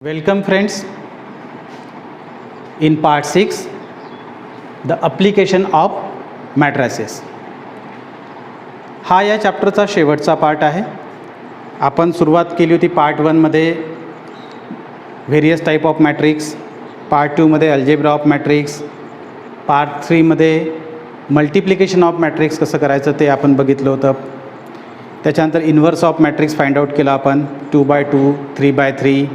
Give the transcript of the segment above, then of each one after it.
Welcome friends, in part 6 the application of matrices. हा या चॅप्टरचा शेवटचा पार्ट आहे. आपण सुरुवात केली होती पार्ट 1 मध्ये various type of matrix, part 2 मध्ये अल्जेब्रा ऑफ मॅट्रिक्स, पार्ट 3 मध्ये मल्टिप्लिकेशन ऑफ मॅट्रिक्स कसं करायचं ते आपण बघितलं होतं. त्याच्यानंतर inverse of matrix find out केला आपण 2x2, 3x3.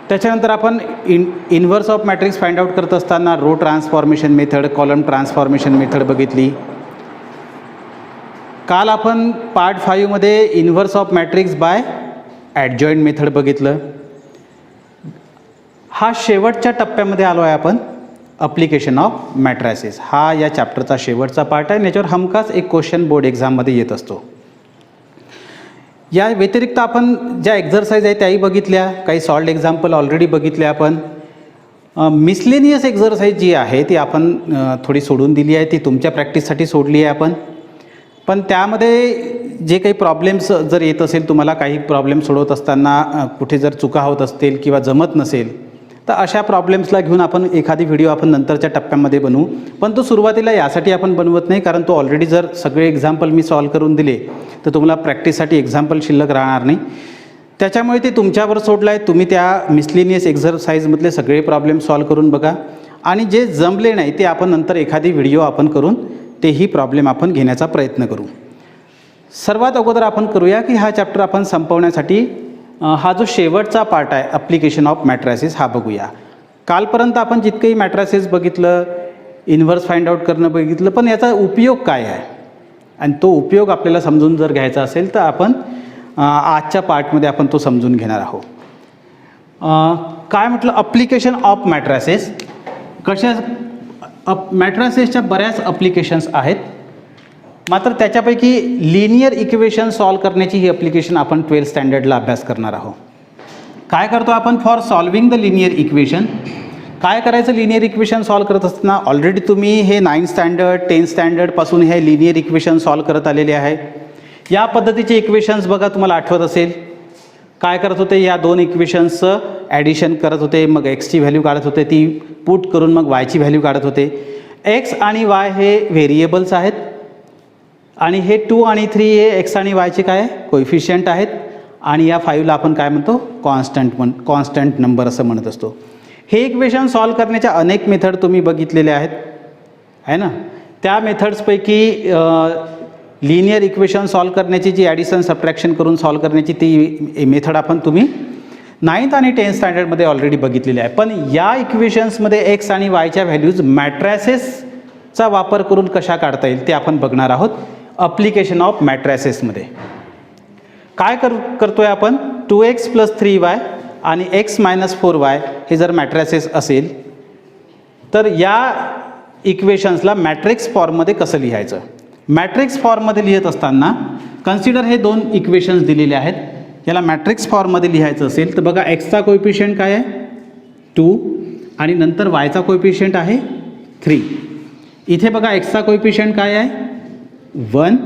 त्याच्यानंतर आपण inverse of matrix find out करत असताना row transformation method, column transformation method बघितली. काल आपण पार्ट 5 मध्ये inverse of matrix by adjoint method बघितलं. हा शेवटच्या टप्प्यामध्ये आलो आहे आपण, अप्लिकेशन ऑफ मॅट्रिसेस. हा या चॅप्टरचा शेवटचा पार्ट आहे. याच्यावर हमखास एक क्वेश्चन बोर्ड एक्झाममध्ये येत असतो. या व्यतिरिक्त आपण ज्या एक्झरसाइज आहे त्याही बघितल्या, काही सॉल्ड एक्झाम्पल ऑलरेडी बघितले आपण. मिसलेनियस एक्झरसाइज जी आहे ती आपण थोडी सोडून दिली आहे, ती तुमच्या प्रॅक्टिससाठी सोडली आहे आपण. पण त्यामध्ये जे काही प्रॉब्लेम्स जर येत असेल, तुम्हाला काही प्रॉब्लेम सोडवत असताना कुठे जर चुका होत असतील किंवा जमत नसेल, तर अशा प्रॉब्लेम्सला घेऊन आपण एखादी व्हिडिओ आपण नंतरच्या टप्प्यामध्ये बनवू. पण तो सुरुवातीला यासाठी आपण बनवत नाही, कारण तो ऑलरेडी जर सगळे एक्झाम्पल मी सॉल्व करून दिले तर तुम्हाला प्रॅक्टिससाठी एक्झाम्पल शिल्लक राहणार नाही. त्याच्यामुळे ते तुमच्यावर सोडलं आहे. तुम्ही त्या मिसलेनियस एक्झरसाइजमधले सगळे प्रॉब्लेम सॉल्व करून बघा, आणि जे जमले नाही ते आपण नंतर एखादी व्हिडिओ आपण करून तेही प्रॉब्लेम आपण घेण्याचा प्रयत्न करू. सर्वात अगोदर आपण करूया की हा चॅप्टर आपण संपवण्यासाठी हा जो शेवटचा पार्ट आहे ॲप्लिकेशन ऑफ मॅट्रिसेस हा बघूया. कालपर्यंत आपण जितकंही मॅट्रिसेस बघितलं, इन्व्हर्स फाइंड आउट करणं बघितलं, पण याचा उपयोग काय आहे आणि तो उपयोग आपल्याला समजून जर घ्यायचा असेल तर आपण आजच्या पार्टमध्ये आपण तो समजून घेणार आहोत. काय म्हटलं, ॲप्लिकेशन ऑफ मॅट्रिसेस. कशा मॅट्रिसेसच्या बऱ्याच ॲप्लिकेशन्स आहेत, मात्र त्याच्यापैकी लिनियर इक्वेशन सॉल्व करण्याची ही ॲप्लिकेशन आपण 12th स्टँडर्डला अभ्यास करणार आहोत. काय करतो आपण, for solving the linear equation. काय करायचं लिनियर इक्वेशन सॉल्व करत असताना, ऑलरेडी तुम्ही हे 9th स्टँडर्ड 10th स्टँडर्डपासून हे लिनियर इक्वेशन सॉल्व करत आलेले आहे. या पद्धतीचे इक्वेशन्स बघा, तुम्हाला आठवत असेल काय करत होते, या दोन इक्वेशन्सचं ॲडिशन करत होते, मग एक्सची व्हॅल्यू काढत होते, ती पुट करून मग वायची व्हॅल्यू काढत होते. एक्स आणि वाय हे व्हेरिएबल्स आहेत, आणि हे 2 आणि 3 हे एक्स आणि वायचे काय कोएफिशियंट आहेत, आणि या 5ला आपण काय म्हणतो, कॉन्स्टंट नंबर असं म्हणत असतो. हे इक्वेशन सॉल्व करण्याच्या अनेक मेथड तुम्ही बघितलेल्या आहेत, आहे ना. त्या मेथड्सपैकी लिनियर इक्वेशन सॉल्व करण्याची जी ॲडिशन सबट्रॅक्शन करून सॉल्व करण्याची ती मेथड तुम्ही 9th आणि 10th स्टँडर्डमध्ये ऑलरेडी बघितलेली आहे. पण या इक्वेशन्समध्ये एक्स आणि वायच्या व्हॅल्यूज मॅट्रिसेसचा वापर करून कशा काढता येईल ते आपण बघणार आहोत. ॲप्लिकेशन ऑफ मॅट्रिसेसमध्ये काय करतोय आपण, 2x + 3y आणि x - 4y हे जर मॅट्रिसेस असेल तर या इक्वेशन्सला मॅट्रिक्स फॉर्ममध्ये कसं लिहायचं. मॅट्रिक्स फॉर्ममध्ये लिहित असताना कन्सिडर हे दोन इक्वेशन्स दिलेले आहेत. याला मॅट्रिक्स फॉर्ममध्ये लिहायचं असेल तर बघा, एक्सचा कोएफिशियंट काय आहे 2, आणि नंतर वायचा कोएफिशियंट आहे 3. इथे बघा एक्सचा कोएफिशियंट काय आहे 1,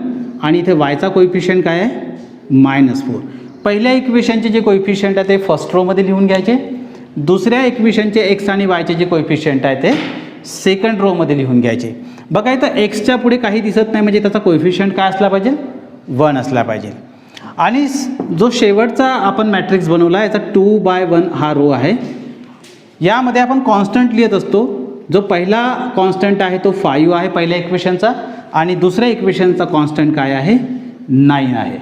आणि इथे वायचा कोएफिशियंट काय आहे -4. पहिल्या इक्वेशनचे जे कोएफिशियंट आहे ते फर्स्ट रोमध्ये लिहून घ्यायचे. दुसऱ्या इक्वेशनचे एक्स आणि वायचे जे कोएफिशियंट आहे ते सेकंड रोमध्ये लिहून घ्यायचे. बघा इथं एक्सच्या पुढे काही दिसत नाही, म्हणजे त्याचा कोएफिशियंट काय असला पाहिजे 1 असला पाहिजे. आणि जो शेवटचा आपण मॅट्रिक्स बनवला याचा 2/1 हा रो आहे. यामध्ये आपण कॉन्स्टंट लिहित असतो. जो पहिला कॉन्स्टंट आहे तो 5 आहे पहिल्या इक्वेशनचा, आणि दुसऱ्या इक्वेशनचा कॉन्स्टंट काय आहे 9 आहे.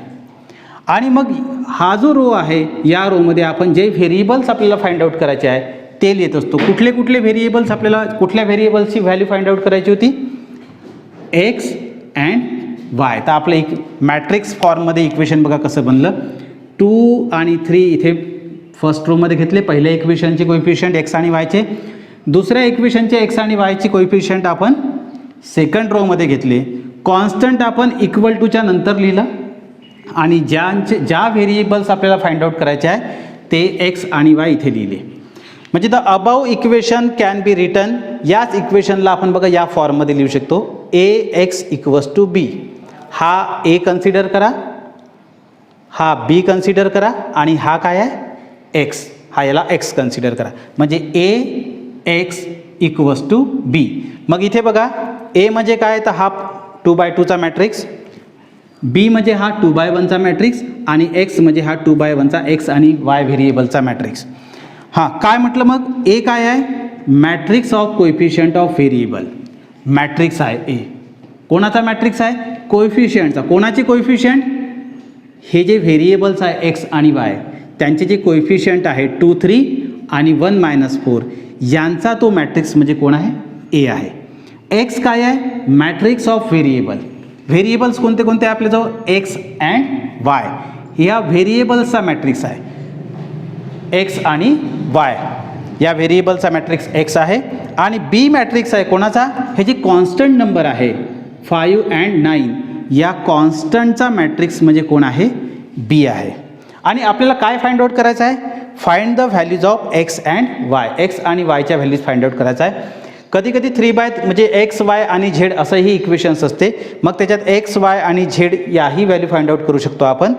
आणि मग हा जो रो आहे या रोमध्ये आपण जे व्हेरिएबल्स आपल्याला फाइंड आउट करायचे आहे ते लिहित असतो. कुठले कुठले व्हेरिएबल्स, आपल्याला कुठल्या व्हेरिएबल्सची व्हॅल्यू फाइंड आउट करायची होती, एक्स अँड वाय. तर आपलं एक मॅट्रिक्स फॉर्ममध्ये इक्वेशन बघा कसं बनलं. 2 आणि 3 इथे फर्स्ट रोमध्ये घेतले, पहिल्या इक्वेशनचे कोएफिशियंट एक्स आणि वायचे. दुसऱ्या इक्वेशनचे एक्स आणि वायचे कोएफिशियंट आपण सेकंड रोमध्ये घेतले. कॉन्स्टंट आपण इक्वल टूच्या नंतर लिहिलं, आणि ज्या व्हेरिएबल्स आपल्याला फाइंड आउट करायचे आहे ते एक्स आणि वाय इथे लिहिले. म्हणजे the above equation can be written. याच इक्वेशनला आपण बघा या फॉर्ममध्ये लिहू शकतो, ax = b. हा a कन्सिडर करा, हा b कन्सिडर करा, आणि हा काय आहे x. हा याला एक्स कन्सिडर करा, म्हणजे ए एक्स इक्वल्स टू बी. मग इथे बघा ए म्हणजे काय तर हा 2x2चा मॅट्रिक्स, बी म्हणजे हा 2x1चा मॅट्रिक्स आणि एक्स म्हणजे हा 2x1चा एक्स आणि वाय व्हेरिएबलचा मॅट्रिक्स. हां काय म्हटलं मग ए काय आहे, matrix of coefficient of variable. Matrix आहे ए, कोणाचा मॅट्रिक्स आहे, कोएफिशियंटचा. कोणाचे कोएफिशियंट, हे जे व्हेरिएबल्स आहे एक्स आणि वाय त्यांचे जे कोएफिशियंट आहे 2 3 आणि 1 -4 यांचा तो मॅट्रिक्स म्हणजे कोण आहे, ए आहे. एक्स काय आहे, मॅट्रिक्स ऑफ व्हेरिएबल. व्हेरिएबल्स कोणते कोणते आहे आपल्याजवळ, एक्स अँड वाय. ह्या व्हेरिएबल्सचा मॅट्रिक्स आहे एक्स आणि वाय, या व्हेरिएबलचा मॅट्रिक्स एक्स आहे. आणि बी मॅट्रिक्स आहे कोणाचा, हे जे कॉन्स्टंट नंबर आहे 5 and 9 या कॉन्स्टंटचा मॅट्रिक्स म्हणजे कोण आहे, बी आहे. आणि आपल्याला काय फाइंड आउट करायचं आहे, find the values of x and y. X आणि वायच्या व्हॅल्यूज फाइंड आउट करायचं आहे. कधी कधी 3 म्हणजे एक्स वाय आणि झेड असंही इक्वेशन्स असते, मग त्याच्यात एक्स वाय आणि झेड याही व्हॅल्यू फाइंड आउट करू शकतो आपण.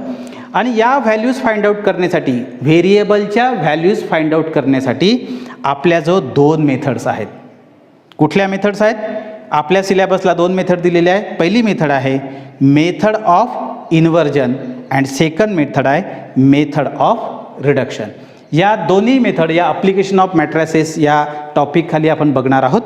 आणि या व्हॅल्यूज फाइंड आउट करण्यासाठी, व्हेरिएबलच्या व्हॅल्यूज फाइंड आउट करण्यासाठी आपल्याजवळ 2 मेथड्स आहेत. कुठल्या मेथड्स आहेत, आपल्या सिलेबसला 2 मेथड दिलेले आहे. पहिली मेथड आहे method of inversion and second method आहे मेथड ऑफ रिडक्शन. या दोन्ही मेथड या ॲप्लिकेशन ऑफ मॅट्रिसेस या टॉपिक खाली आपण बघणार आहोत.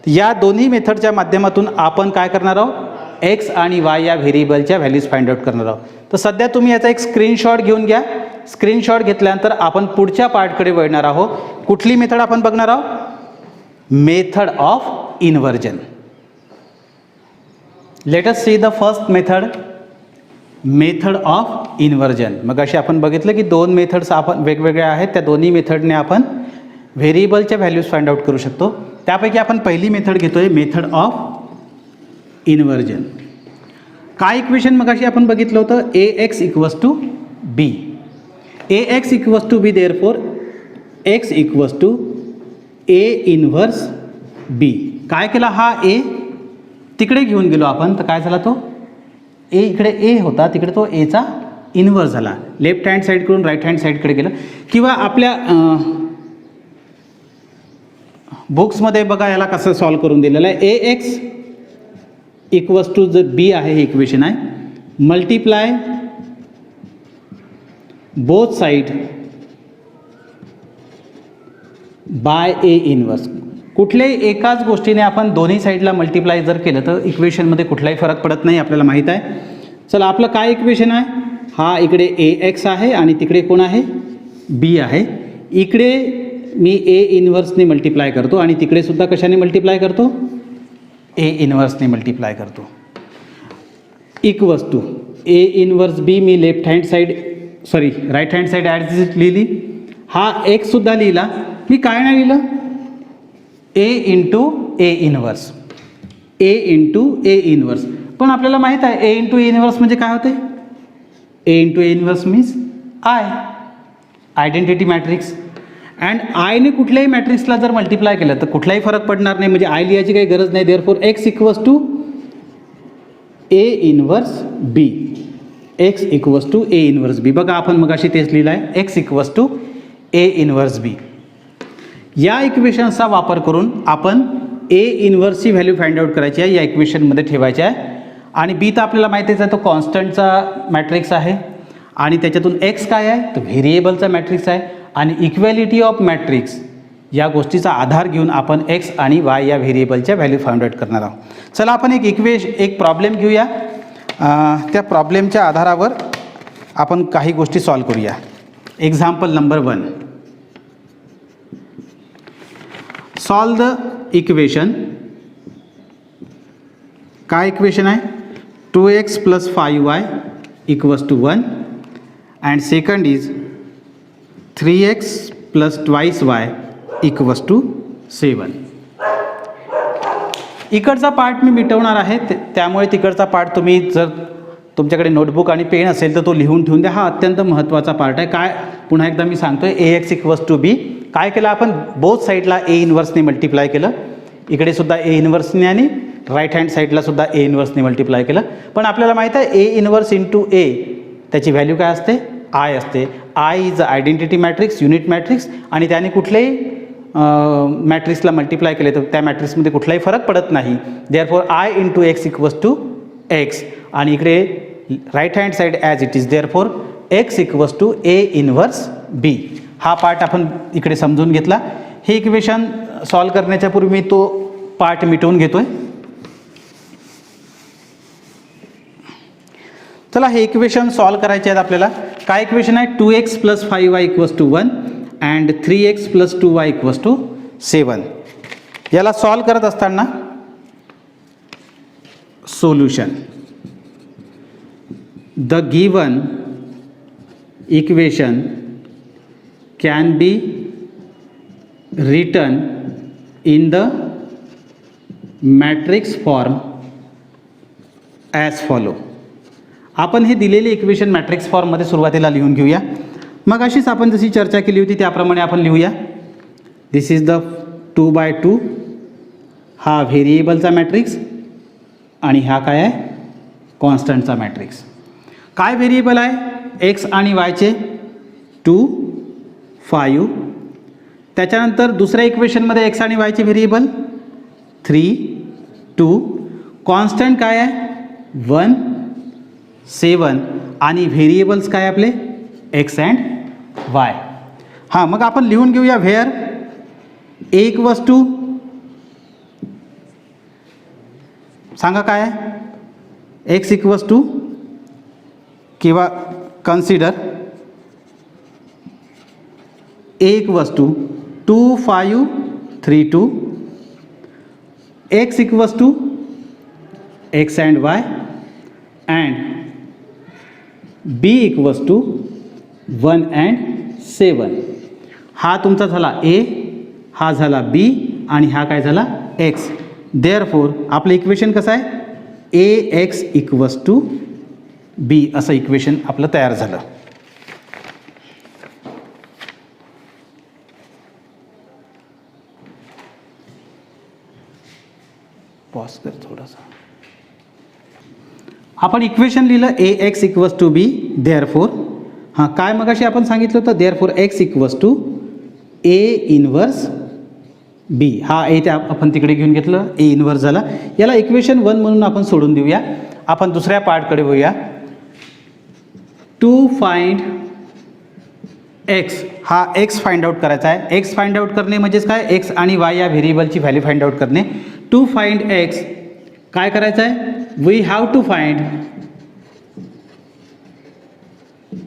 या दोन्ही मेथडच्या माध्यमातून आपण काय करणार आहोत, एक्स आणि वाय या व्हेरिएबलच्या व्हॅल्यूज फाइंड आउट करणार आहोत. तर सध्या तुम्ही याचा एक स्क्रीनशॉट घेऊन घ्या. स्क्रीनशॉट घेतल्यानंतर आपण पुढच्या पार्टकडे वळणार आहोत. कुठली मेथड आपण बघणार आहोत, method of inversion. Let us see the first method, method of inversion. मग अशी आपण बघितलं की 2 मेथड्स आपण वेगवेगळ्या आहेत, त्या दोन्ही मेथडने आपण व्हेरिएबलच्या व्हॅल्यूज फाइंड आउट करू शकतो. त्यापैकी आपण पहिली मेथड घेतोय मेथड ऑफ इन्व्हर्जन. काय इक्वेशन मग अशी आपण बघितलं होतं, A X equals to B. A X equals to B, therefore X equals to A inverse B. काय केला, हा ए तिकडे घेऊन गेलो आपण, तर काय झाला तो ए, इकडे ए होता तिकडे तो एचा इन्व्हर्स झाला. लेफ्ट हँड साईडकडून राईट हँड साईडकडे गेलं. किंवा आपल्या बुक्समध्ये बघा याला कसं सॉल्व करून दिलेलं आहे, ए एक्स इक्वल्स टू जर बी आहे हे इक्वेशन आहे, multiply both side by A inverse. कुठल्याही एकाच गोष्टीने आपण दोन्ही साईडला मल्टिप्लाय जर केलं तर इक्वेशनमध्ये कुठलाही फरक पडत नाही, आपल्याला माहीत आहे. चला आपलं काय इक्वेशन आहे, हा इकडे ए एक्स आहे आणि तिकडे कोण आहे, बी आहे. इकडे मी ए इन्व्हर्सने मल्टिप्लाय करतो आणि तिकडे सुद्धा कशाने मल्टिप्लाय करतो, ए इन्व्हर्सने मल्टिप्लाय करतो. Equals to A inverse B, मी left hand side right hand side as लिहिली. हा एक्ससुद्धा लिहिला, मी काय नाही लिहिलं, A into A inverse, A into A inverse. पण आपल्याला माहीत आहे ए इंटू ए इन्व्हर्स म्हणजे काय होते, A into A inverse means identity matrix. And आयने कुठल्याही मॅट्रिक्सला जर मल्टिप्लाय केलं तर कुठलाही फरक पडणार नाही, म्हणजे आय लिहायची काही गरज नाही. Therefore X equals to A inverse B, X equals to A inverse B. बघा आपण मग अशी तेच लिहिलं आहे, x equals to A inverse B. या इक्वेशन्सचा वापर करून आपण ए इन्व्हर्सची व्हॅल्यू फाइंड आउट करायची आहे, या इक्वेशनमध्ये ठेवायची आहे. आणि बी तर आपल्याला माहितीच आहे तो कॉन्स्टंटचा मॅट्रिक्स आहे आणि त्याच्यातून एक्स काय आहे तो व्हेरिएबलचा मॅट्रिक्स आहे. आणि इक्वॅलिटी ऑफ मॅट्रिक्स या गोष्टीचा आधार घेऊन आपण एक्स आणि वाय या व्हेरिएबलच्या व्हॅल्यू फाइंड आउट करणार आहोत. चला आपण एक प्रॉब्लेम घेऊया, त्या प्रॉब्लेमच्या आधारावर आपण काही गोष्टी सॉल्व करूया. Example number 1, solve the equation. काय इक्वेशन आहे, 2x + 5y equals to 1 and second is 3x + 2y equals to 7. इकडचा पार्ट मी मिटवणार आहे, त्यामुळे तिकडचा पार्ट तुम्ही जर तुमच्याकडे नोटबुक आणि पेन असेल तर तो लिहून ठेवून द्या. हा अत्यंत महत्त्वाचा पार्ट आहे. काय पुन्हा एकदा मी सांगतोय, ए एक्स इक्वल्स टू बी. काय केलं आपण, बोथ साईडला ए इन्व्हर्सने मल्टिप्लाय केलं, इकडे सुद्धा ए इन्व्हर्सने आणि राईट हँड साईडला सुद्धा ए इन्व्हर्सने मल्टिप्लाय केलं. पण आपल्याला माहीत आहे ए इन्व्हर्स इंटू ए त्याची व्हॅल्यू काय असते, आय असते. I is a identity matrix, unit matrix, आणि त्याने कुठल्याही मॅट्रिक्सला मल्टिप्लाय केले तर त्या मॅट्रिक्समध्ये कुठलाही फरक पडत नाही. Therefore I into X equals to X, आणि इकडे right hand side as it is, therefore X equals to A inverse B. हा पार्ट आपण इकडे समजून घेतला. हे इक्वेशन सॉल्व करण्याच्या पूर्वी मी तो पार्ट मिटवून घेतोय. चला, हे इक्वेशन सॉल्व करायचे आहेत आपल्याला. काय इक्वेशन आहे? 2x + 5y = 1 and 3x + 2y = 7. याला सॉल्व करत असताना solution, the given equation can be written in the matrix form as follow. आपण हे दिलेले इक्वेशन मॅट्रिक्स फॉर्ममध्ये सुरुवातीला लिहून घेऊया. मग अशीच आपण जशी चर्चा केली होती त्याप्रमाणे आपण लिहूया. दिस इज द 2/2, हा व्हेरिएबलचा मॅट्रिक्स आणि हा काय आहे? कॉन्स्टंटचा मॅट्रिक्स. काय व्हेरिएबल आहे? एक्स आणि वायचे 2, 5. त्याच्यानंतर दुसऱ्या इक्वेशनमध्ये एक्स आणि वायचे व्हेरिएबल 3, 2. कॉन्स्टंट काय आहे? 1, 7. आणि व्हेरिएबल्स काय आपले? X and Y. हां, मग आपण लिहून घेऊया. व्हेअर ए इक्वल्स टू, सांगा काय आहे? एक्स इक्वल्स टू, किंवा consider A equals to 2, 5, 3, 2. X equals to x and y, and B equals to 1 and 7. हा तुमचा झाला ए, हा झाला बी, आणि हा काय झाला? एक्स. देअरफॉर आपलं इक्वेशन कसं आहे? ए एक्स इक्वल्स टू बी असं इक्वेशन आपलं तयार झालं. पॉज कर थोडासा. आपण इक्वेशन लिहिलं A X equals to B. Therefore हां, काय मग अशी आपण सांगितलं होतं? Therefore X equals to A inverse B. हा ए त्या आपण तिकडे घेऊन घेतलं, ए इनवर्स झाला. याला इक्वेशन 1 म्हणून आपण सोडून देऊया. आपण दुसऱ्या पार्टकडे वळूया. टू फाइंड एक्स, हा एक्स फाइंड आउट करायचा आहे. एक्स फाइंड आउट करणे म्हणजेच काय? एक्स आणि वाय या व्हेरिएबलची व्हॅल्यू फाइंड आउट करणे. टू फाइंड एक्स काय करायचं आहे? We have to find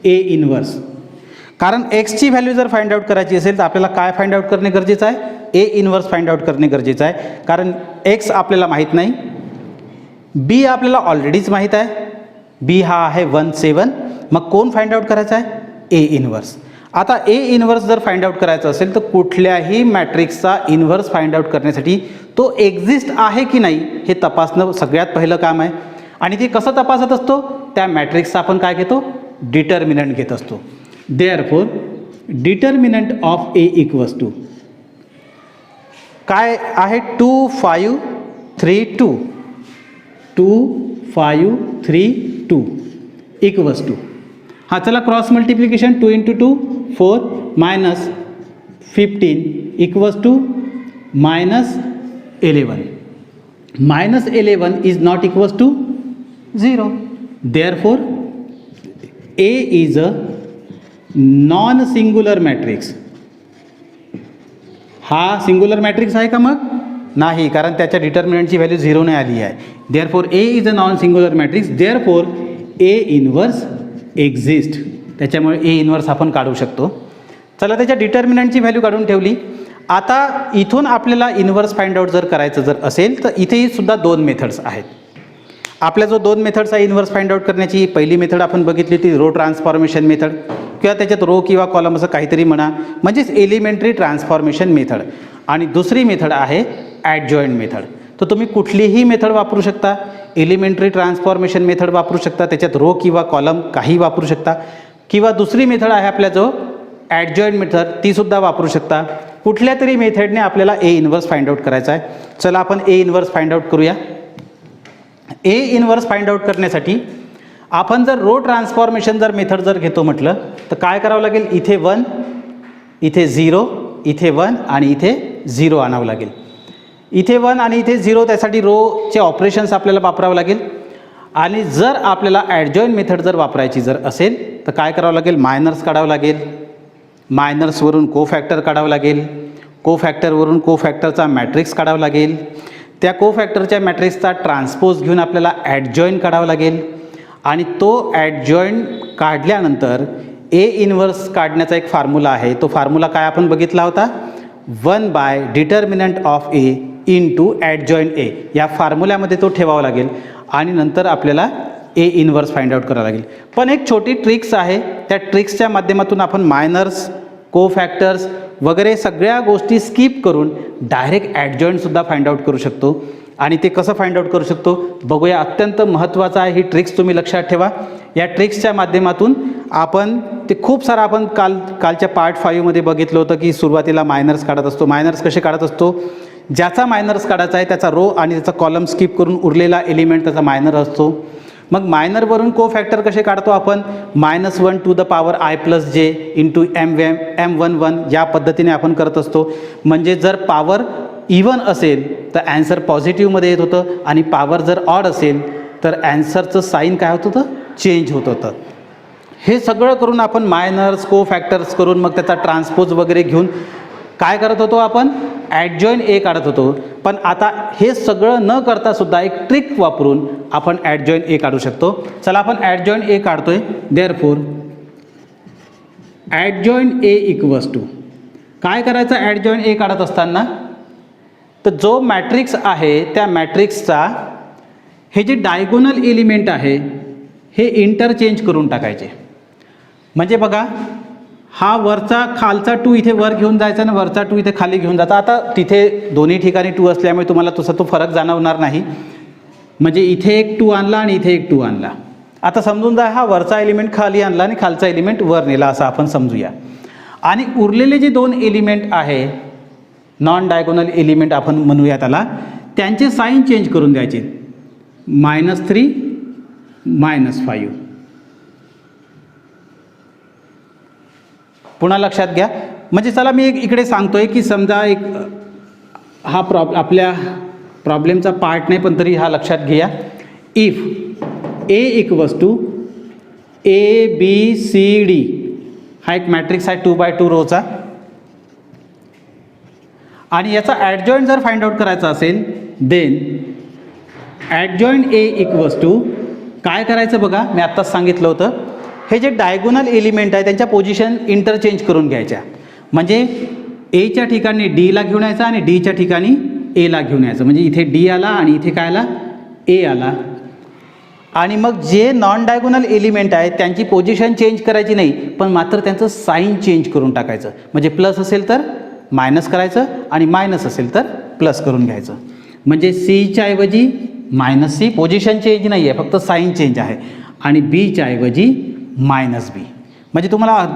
A inverse. कारण एक्सची व्हॅल्यू जर फाइंड आउट करायची असेल तर आपल्याला काय फाइंड आउट करणे गरजेचं आहे? ए इनवर्स फाइंड आउट करणे गरजेचं आहे. कारण एक्स आपल्याला माहीत नाही, बी आपल्याला ऑलरेडीच माहीत आहे. बी हा आहे 1, 7. मग कोण फाइंड आउट करायचा आहे? A inverse. आता ए इनवर्स जर फाइंड आउट करायचं असेल तर कुठल्याही मॅट्रिक्सचा इनवर्स फाइंड आउट करण्यासाठी तो एक्झिस्ट आहे की नाही हे तपासणं सगळ्यात पहिलं काम आहे. आणि ते कसं तपासत असतो? त्या मॅट्रिक्सचा आपण काय घेतो? डिटर्मिनंट घेत असतो. Therefore determinant of A equals to काय आहे? 2, 5, 3, 2. 2, 5, 3, 2 इक्वल्स टू. हां, चला cross multiplication. 2 × 2 4 -15 equals to -11. -11 is not equals to 0. Therefore A is a non singular matrix. हा सिंग्युलर मॅट्रिक्स आहे का? मग नाही, कारण त्याच्या डिटर्मिनंटची व्हॅल्यू 0 नाही आली आहे. Therefore A is a non singular matrix. Therefore A inverse exist. त्याच्यामुळे ए इनवर्स आपण काढू शकतो. चला, त्याच्या डिटर्मिनंटची व्हॅल्यू काढून ठेवली. आता इथून आपल्याला इनवर्स फाइंड आउट जर करायचं जर असेल तर इथेही सुद्धा 2 मेथड्स आहेत. आपल्या जो 2 मेथड्स आहे इनवर्स फाइंड आउट करण्याची, पहिली मेथड आपण बघितली ती रो ट्रान्सफॉर्मेशन मेथड, किंवा त्याच्यात रो किंवा कॉलम असं काहीतरी म्हणा, म्हणजेच एलिमेंटरी ट्रान्सफॉर्मेशन मेथड. आणि दुसरी मेथड आहे ॲडजॉइंट मेथड. तर तुम्ही कुठलीही मेथड वापरू शकता. एलिमेंटरी ट्रान्सफॉर्मेशन मेथड वापरू शकता, त्याच्यात रो किंवा कॉलम काही वापरू शकता, किंवा दुसरी मेथड आहे आपल्या जो ॲडजॉइंट मेथड, तीसुद्धा वापरू शकता. कुठल्या तरी मेथडने आपल्याला ए इनवर्स फाइंड आउट करायचा आहे. चला आपण ए इनवर्स फाइंड आउट करूया. ए इनवर्स फाइंड आउट करण्यासाठी आपण जर रो ट्रान्सफॉर्मेशन जर मेथड जर घेतो म्हटलं तर काय करावं लागेल, इथे 1, इथे 0, इथे 1 आणि इथे 0 आणावं लागेल. इथे 1 आणि इथे 0 त्यासाठी रोचे ऑपरेशन्स आपल्याला वापरावं लागेल. आणि जर आपल्याला ॲडजॉईंट मेथड जर वापरायची जर असेल तर काय करावं लागेल, मायनर्स काढावं लागेल, मायनर्सवरून कोफॅक्टर काढावं लागेल, कोफॅक्टरवरून कोफॅक्टरचा मॅट्रिक्स काढावा लागेल, त्या कोफॅक्टरच्या मॅट्रिक्सचा ट्रान्सपोज घेऊन आपल्याला ॲडजॉईंट काढावा लागेल. आणि तो ॲडजॉईंट काढल्यानंतर ए इन्व्हर्स काढण्याचा एक फॉर्म्युला आहे. तो फॉर्म्युला काय आपण बघितला होता, 1 determinant of A into adjoint A. या फॉर्म्युल्यामध्ये तो ठेवावा लागेल आणि नंतर आपल्याला ए इन्व्हर्स फाइंड आउट करावं लागेल. पण एक छोटी ट्रिक्स आहे, त्या ट्रिक्सच्या माध्यमातून आपण मायनर्स, कोफॅक्टर्स वगैरे सगळ्या गोष्टी स्किप करून डायरेक्ट ॲडजॉईंटसुद्धा फाइंड आउट करू शकतो. आणि ते कसं फाइंड आउट करू शकतो बघूया. अत्यंत महत्त्वाचं आहे, ही ट्रिक्स तुम्ही लक्षात ठेवा. या ट्रिक्सच्या माध्यमातून आपण ते खूप सारं आपण कालच्या पार्ट 5मध्ये बघितलं होतं की सुरुवातीला मायनर्स काढत असतो. मायनर्स कसे काढत असतो, ज्याचा मायनर्स काढायचा आहे त्याचा रो आणि त्याचा कॉलम स्किप करून उरलेला एलिमेंट त्याचा मायनर असतो. मग मायनरवरून कोफॅक्टर कसे काढतो आपण, -1 to the power i+j into m11 या पद्धतीने आपण करत असतो. म्हणजे जर पॉवर इवन असेल तर ॲन्सर पॉझिटिव्हमध्ये येत होतं आणि पॉवर जर ऑड असेल तर ॲन्सरचं साईन काय होत होतं, चेंज होत होतं. हे सगळं करून आपण मायनर्स, कोफॅक्टर्स करून मग त्याचा ट्रान्सपोज वगैरे घेऊन काय करत होतो, आपण ॲडजॉईंट ए काढत होतो. पण आता हे सगळं न करता सुद्धा एक ट्रिक वापरून आपण ॲडजॉईंट ए काढू शकतो. चला आपण ॲडजॉईंट ए काढतोय. Therefore adjoint A equals to काय करायचं, ॲडजॉईंट ए काढत असताना तर जो मॅट्रिक्स आहे त्या मॅट्रिक्सचा हे जे डायगोनल एलिमेंट आहे हे इंटरचेंज करून टाकायचे. म्हणजे बघा, हा वरचा खालचा 2 इथे वर घेऊन जायचा आणि वरचा 2 इथे खाली घेऊन जायचा. आता तिथे दोन्ही ठिकाणी 2 असल्यामुळे तुम्हाला तसा तो फरक जाणवणार नाही. म्हणजे इथे एक 2 आणला आणि इथे एक 2 आणला. आता समजून जा, हा वरचा एलिमेंट खाली आणला आणि खालचा एलिमेंट वर नेला असं आपण समजूया. आणि उरलेले जे 2 एलिमेंट आहे, नॉन डायगोनल एलिमेंट आपण म्हणूया त्याला, त्यांचे साईन चेंज करून द्यायचे. -3 -5. पुन्हा लक्षात घ्या. म्हणजे चला मी इकडे सांगतोय की समजा एक हा आपल्या प्रॉब्लेमचा पार्ट नाही पण तरी हा लक्षात घ्या. If A equals to ABCD हा एक मॅट्रिक्स आहे 2x2 रोचा आणि याचा ॲडजॉईंट जर फाइंड आउट करायचा असेल then adjoint A equals to काय करायचं बघा, मी आत्ताच सांगितलं होतं, हे जे डायगोनल एलिमेंट आहे त्यांच्या पोझिशन इंटरचेंज करून घ्यायच्या. म्हणजे एच्या ठिकाणी डीला घेऊन यायचं आणि डीच्या ठिकाणी एला घेऊन यायचं. म्हणजे इथे डी आला आणि इथे काय आला, ए आला. आणि मग जे नॉन डायगोनल एलिमेंट आहेत त्यांची पोझिशन चेंज करायची नाही, पण मात्र त्यांचं साईन चेंज करून टाकायचं. म्हणजे प्लस असेल तर मायनस करायचं आणि मायनस असेल तर प्लस करून घ्यायचं. म्हणजे सीच्या ऐवजी -C, पोझिशन चेंज नाही आहे, फक्त साईन चेंज आहे. आणि बीच्या ऐवजी -B. म्हणजे तुम्हाला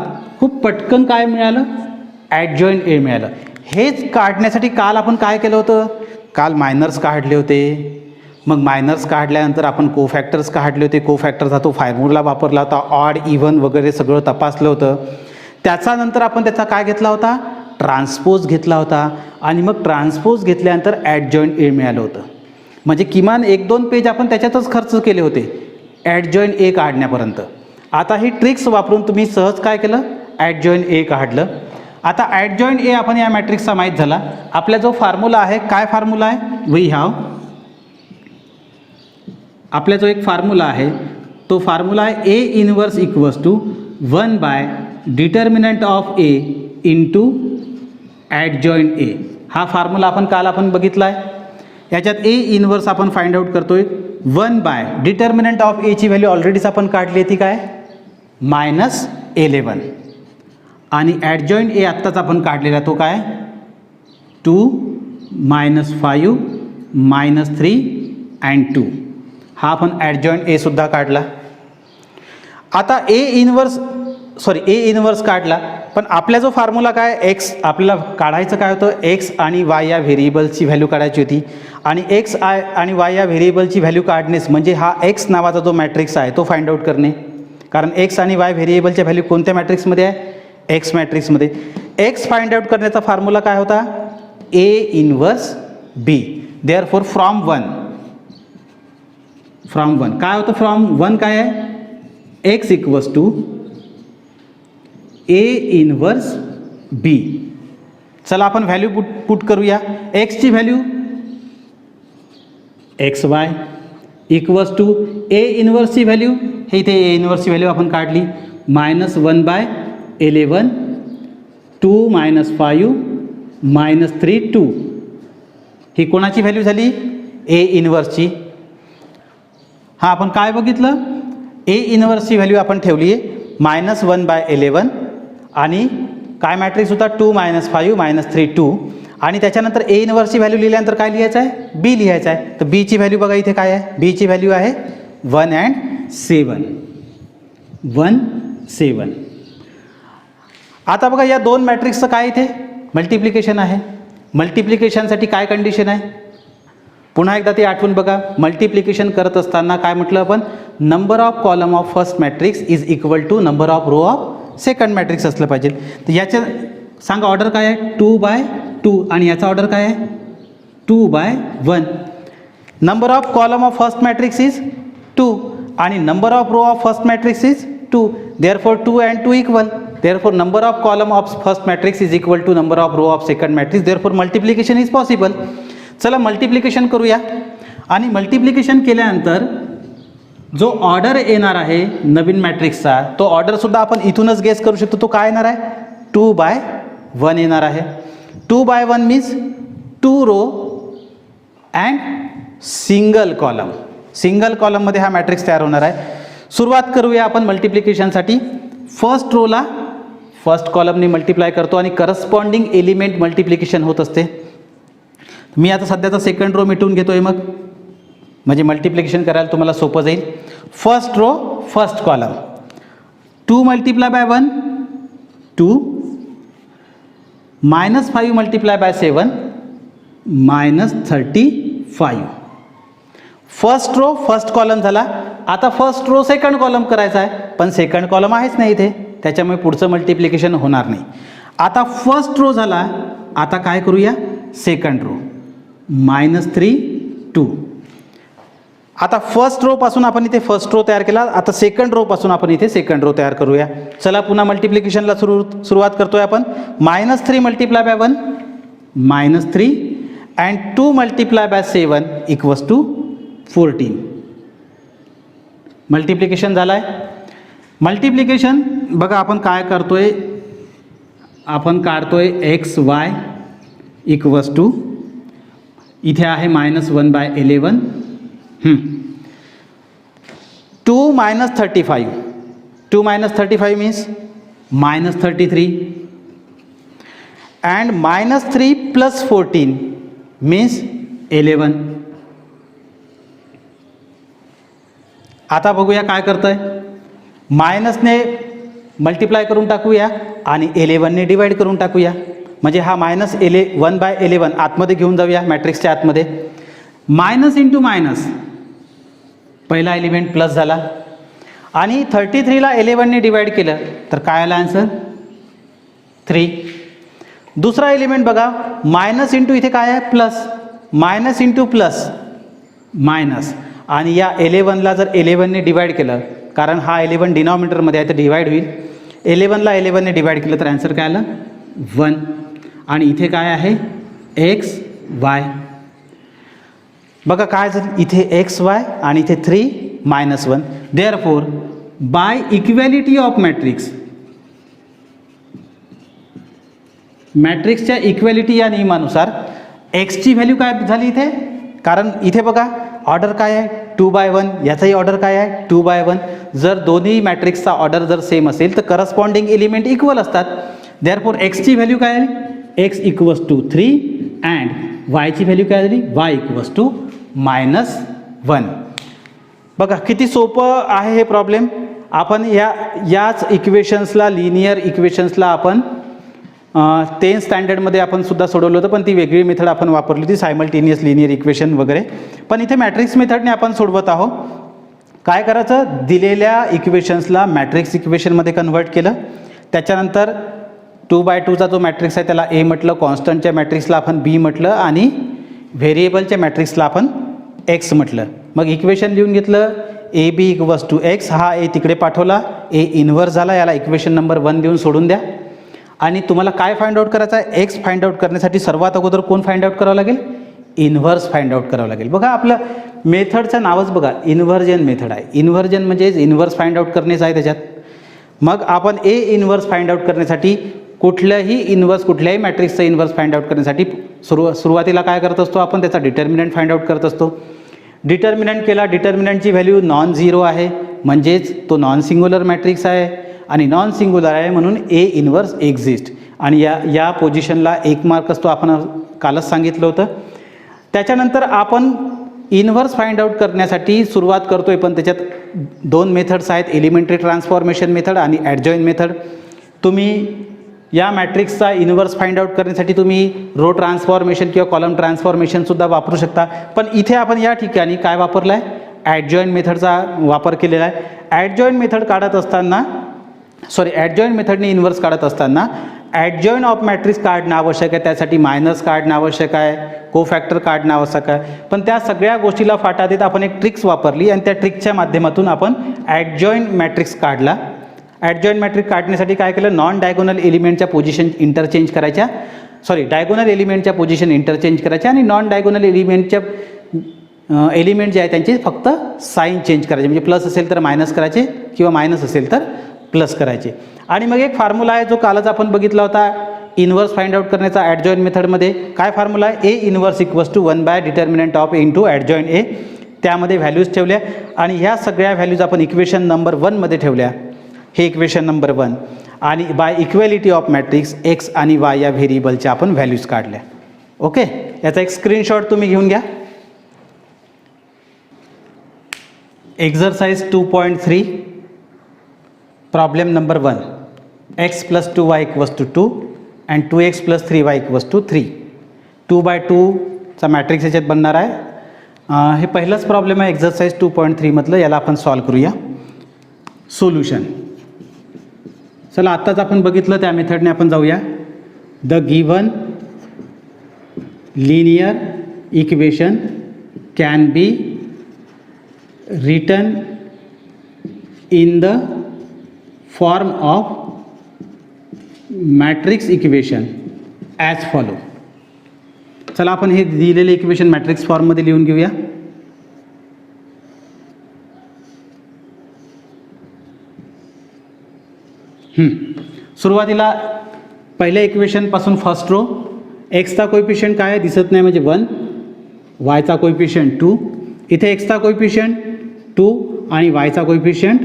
खूप पटकन काय मिळालं, ॲडजॉईंट ए मिळालं. हेच काढण्यासाठी काल आपण काय केलं होतं, काल मायनर्स काढले होते. मग मायनर्स काढल्यानंतर आपण कोफॅक्टर्स काढले होते. कोफॅक्टरचा तो फॉर्म्युला वापरला होता, ऑड इव्हन वगैरे सगळं तपासलं होतं. त्याच्यानंतर आपण त्याचा काय घेतला होता, ट्रान्सपोज घेतला होता. आणि मग ट्रान्सपोज घेतल्यानंतर ॲडजॉईंट ए मिळालं होतं. म्हणजे किमान 1-2 पेज आपण त्याच्यातच खर्च केले होते ॲडजॉईंट ए काढण्यापर्यंत. आता ही ट्रिक्स वापरून तुम्ही सहज काय केलं, ॲडजॉईंट ए काढलं. आता ॲडजॉईंट ए आपण या मॅट्रिक्सचा माहीत झाला. आपला जो फॉर्म्युला आहे, काय फॉर्म्युला आहे, वी हॅव, आपला जो एक फॉर्म्युला आहे तो फॉर्म्युला आहे A inverse equals to 1 determinant of A into adjoint A. हा फॉर्म्युला आपण बघितला आहे. याच्यात ए इन्व्हर्स आपण फाइंड आउट करतोय. 1 डिटर्मिनंट ऑफ एची व्हॅल्यू ऑलरेडीच आपण काढली ती काय, -11. आणि ॲडजॉईंट ए आत्ताच आपण काढलेला तो काय, 2 -5 -3 and 2. हा आपण ॲडजॉईंट ए सुद्धा काढला. आता ए इन्व्हर्स काढला. पण आपला जो फॉर्म्युला काय, एक्स आपल्याला काढायचं काय होतं, एक्स आणि वाय या व्हेरिएबलची व्हॅल्यू काढायची होती. आणि एक्स आणि वाय या व्हेरिएबलची व्हॅल्यू काढणेच म्हणजे हा एक्स नावाचा जो मॅट्रिक्स आहे तो फाइंड आउट करणे. कारण एक्स आणि वाय व्हेरिएबलच्या व्हॅल्यू कोणत्या मॅट्रिक्समध्ये आहे, एक्स मॅट्रिक्समध्ये. एक्स फाइंड आउट करण्याचा फॉर्म्युला काय होता, A inverse B. Therefore from one काय होतं, फ्रॉम वन काय आहे, x equals to A inverse B. चला आपण व्हॅल्यू पुट करूया. एक्सची value X Y equals to A इनवर्सची व्हॅल्यू, हे इथे ए इनवर्सची व्हॅल्यू आपण काढली, -1/11 2 - 5 -3 2. ही कोणाची व्हॅल्यू झाली, ए इनवर्सची. हा आपण काय बघितलं, ए इनवर्सची व्हॅल्यू आपण ठेवली आहे -1/11 आणि काय मॅट्रिक्स होता 2 - 5 -3 2. आणि त्याच्यानंतर ए इनवर्सची व्हॅल्यू लिहिल्यानंतर काय लिहायचं आहे, बी लिहायचं आहे. तर बीची व्हॅल्यू बघा इथे काय आहे, बीची व्हॅल्यू आहे 1 and 7. 1 7. आता बघा या दोन मॅट्रिक्सचं काय इथे मल्टिप्लिकेशन आहे. मल्टिप्लिकेशनसाठी काय कंडिशन आहे, पुन्हा एकदा ते आठवून बघा. मल्टिप्लिकेशन करत असताना काय म्हटलं आपण, number of column of first matrix is equal to number of row of second matrix असलं पाहिजे. तर याचं सांगा ऑर्डर काय आहे, 2/2 आणि याचा ऑर्डर काय आहे 2/1. Number of column of first matrix is 2 आणि number of row of first matrix is 2. Therefore 2 and 2 equal. Therefore number of column of first matrix is equal to number of row of second matrix. Therefore multiplication is possible. चला multiplication करूया. आणि multiplication केल्यानंतर जो order येणार आहे नवीन मॅट्रिक्सचा, तो ऑर्डरसुद्धा आपण इथूनच गेस करू शकतो. तो काय येणार आहे, 2/1 येणार आहे. 2/1 means 2 row and single column. Single कॉलममध्ये हा मॅट्रिक्स तयार होणार आहे. सुरुवात करूया आपण मल्टिप्लिकेशनसाठी. फर्स्ट रोला फर्स्ट कॉलमने मल्टिप्लाय करतो आणि करस्पॉन्डिंग एलिमेंट मल्टिप्लिकेशन होत असते. मी आता सध्याचा सेकंड रो मिटवून घेतो आहे, मग म्हणजे मल्टिप्लिकेशन करायला तुम्हाला सोपं जाईल. First row first column 2 × 1 2 -5 × 7 -35. First row first column झाला. आता फर्स्ट रो सेकंड कॉलम करायचा आहे, पण सेकंड कॉलम आहेच नाही इथे, त्याच्यामुळे पुढचं मल्टिप्लिकेशन होणार नाही. आता फर्स्ट रो झाला, आता काय करूया, सेकंड रो -3 2. आता फर्स्ट रो पासून आपण इथे फर्स्ट रो तयार केला. आता सेकंड रो पासून आपण इथे सेकंड रो तयार करूया. चला पुन्हा मल्टिप्लिकेशनला सुरुवात करतोय आपण. -3 × 1 -3 and 2 × 7 = 14. मल्टिप्लिकेशन झालाय. मल्टिप्लिकेशन बघा आपण काय करतोय, आपण काढतोय एक्स वाय इक्वल्स टू, इथे आहे -1/11 2 - 35. 2 - 35 मीन्स -33 and -3 + 14 मीन्स 11. आता बघूया काय करतोय, मायनसने मल्टिप्लाय करून टाकूया आणि 11ने डिवाइड करून टाकूया. म्हणजे हा -1/11 आतमध्ये घेऊन जाऊया मॅट्रिक्सच्या आतमध्ये. मायनस इंटू मायनस, पहिला एलिमेंट प्लस झाला आणि 33ला 11ने डिवाइड केलं तर काय आला आन्सर 3. दुसरा एलिमेंट बघा, मायनस इंटू इथे काय आहे plus, minus into plus minus, आणि या 11ला जर 11ने डिवाइड केलं, कारण हा 11 डिनॉमिनेटरमध्ये आहे तर डिवाइड होईल. 11ला 11ने डिवाइड केलं तर आन्सर काय आलं 1. आणि इथे काय आहे एक्स वाय. बघा काय झालं इथे एक्स वाय आणि इथे 3 - 1. Therefore by equality of matrix, मॅट्रिक्सच्या इक्वॅलिटी या नियमानुसार एक्सची व्हॅल्यू काय झाली इथे, कारण इथे बघा ऑर्डर काय आहे 2/1, याचाही ऑर्डर काय आहे 2/1. जर दोन्ही मॅट्रिक्सचा ऑर्डर जर सेम असेल तर करस्पॉन्डिंग एलिमेंट इक्वल असतात. देअरफॉर एक्सची व्हॅल्यू काय आहे, एक्स इक्वल्स टू 3 अँड वायची व्हॅल्यू काय झाली, वाय इक्वल्स टू -1. बघा किती सोपं आहे हे प्रॉब्लेम. आपण याच इक्वेशन्सला लिनियर इक्वेशन्सला आपण 10th स्टँडर्डमध्ये आपण सुद्धा सोडवलं होतं, पण ती वेगळी मेथड आपण वापरली होती, सायमल्टेनियस लिनियर इक्वेशन वगैरे. पण इथे मॅट्रिक्स मेथडने आपण सोडवत आहोत. काय करायचं, दिलेल्या इक्वेशन्सला मॅट्रिक्स इक्वेशनमध्ये कन्व्हर्ट केलं. त्याच्यानंतर 2x2चा जो मॅट्रिक्स आहे त्याला ए म्हटलं, कॉन्स्टंटच्या मॅट्रिक्सला आपण बी म्हटलं आणि व्हेरिएबलच्या मॅट्रिक्सला आपण एक्स म्हटलं. मग इक्वेशन लिहून घेतलं, A B equals to x. हा ए तिकडे पाठवला, ए इन्व्हर्स झाला, याला इक्वेशन नंबर 1 देऊन सोडून द्या. आणि तुम्हाला काय फाइंड आउट करायचं आहे, एक्स फाइंड आउट करण्यासाठी सर्वात अगोदर कोण फाइंड आउट करावं लागेल, इन्व्हर्स फाइंड आउट करावं लागेल. बघा आपलं मेथडचं नावच बघा, इन्व्हर्जन मेथड आहे. इन्व्हर्जन म्हणजे इन्व्हर्स फाइंड आउट करण्याचं आहे त्याच्यात. मग आपण ए इन्व्हर्स फाइंड आउट करण्यासाठी कुठल्याही मॅट्रिक्सचं इन्व्हर्स फाइंड आउट करण्यासाठी सुरुवातीला काय करत असतो आपण, त्याचा डिटर्मिनंट फाइंड आउट करत असतो. डिटर्मिनंट केला, डिटर्मिनंटची व्हॅल्यू नॉन झिरो आहे, म्हणजेच तो नॉन सिंग्युलर मॅट्रिक्स आहे आणि नॉन सिंग्युलर आहे म्हणून ए इन्व्हर्स एक्झिस्ट. आणि या पोझिशनला 1 मार्क असतो, आपण कालच सांगितलं होतं. त्याच्यानंतर आपण इन्व्हर्स फाइंड आउट करण्यासाठी सुरुवात करतोय, पण त्याच्यात 2 मेथड्स आहेत, एलिमेंटरी ट्रान्सफॉर्मेशन मेथड आणि ॲडजॉईन मेथड. तुम्ही या मॅट्रिक्सचा इन्व्हर्स फाइंड आउट करण्यासाठी तुम्ही रो ट्रान्सफॉर्मेशन किंवा कॉलम ट्रान्सफॉर्मेशनसुद्धा वापरू शकता. पण इथे आपण या ठिकाणी काय वापरलं आहे, ॲडजॉईन मेथडचा वापर केलेला आहे. ॲडजॉईन मेथडने इन्व्हर्स काढत असताना ॲडजॉईन ऑफ मॅट्रिक्स काढणं आवश्यक आहे, त्यासाठी मायनस काढणं आवश्यक आहे, कोफॅक्टर काढणं आवश्यक आहे. पण त्या सगळ्या गोष्टीला फाटा देत आपण एक ट्रिक्स वापरली आणि त्या ट्रिक्सच्या माध्यमातून आपण ॲडजॉईन मॅट्रिक्स काढला. ॲडजॉईन मॅट्रिक्स काढण्यासाठी काय केलं, नॉन डायगोनल एलिमेंटच्या पोझिशन इंटरचेंज करायच्या, डायगोनल एलिमेंटच्या पोझिशन इंटरचेंज करायच्या आणि नॉन डायगोनल एलिमेंटच्या एलिमेंट जे आहे त्यांचे फक्त साईन चेंज करायचे, म्हणजे प्लस असेल तर मायनस करायचे किंवा मायनस असेल तर प्लस करायचे. आणि मग एक फॉर्म्युला आहे जो कालच आपण बघितला होता इन्व्हर्स फाइंड आउट करण्याचा ॲडजॉईन मेथडमध्ये. काय फॉर्म्युला आहे, A inverse equals to 1 determinant of A into adjoint A. त्यामध्ये व्हॅल्यूज ठेवल्या आणि ह्या सगळ्या व्हॅल्यूज आपण इक्वेशन नंबर 1 मध्ये ठेवल्या. हे इक्वेशन नंबर 1 आणि by equality of matrix x आणि वाय या व्हेरिएबलच्या आपण व्हॅल्यूज काढल्या. ओके, याचा एक स्क्रीनशॉट तुम्ही घेऊन घ्या. Exercise 2.3 problem number 1, X plus 2y equals to 2 and 2x plus 3y equals to 3. 2x2चा मॅट्रिक्स याच्यात बनणार आहे. हे पहिलंच प्रॉब्लेम आहे एक्झरसाइज 2.3 मधलं, याला आपण सॉल्व करूया. सोल्युशन, चला आत्ताच आपण बघितलं त्या मेथडने आपण जाऊया. The given linear equation can be written in the form of matrix equation as follow. चला आपण हे दिलेले इक्वेशन मॅट्रिक्स फॉर्ममध्ये लिहून घेऊया. सुरुवातीला पहिल्या इक्वेशनपासून फर्स्ट रो, एक्सचा कोएफिशियंट काय आहे दिसत नाही म्हणजे 1, वायचा कोएफिशियंट 2, इथे एक्सचा कोएफिशियंट 2 आणि वायचा कोएफिशियंट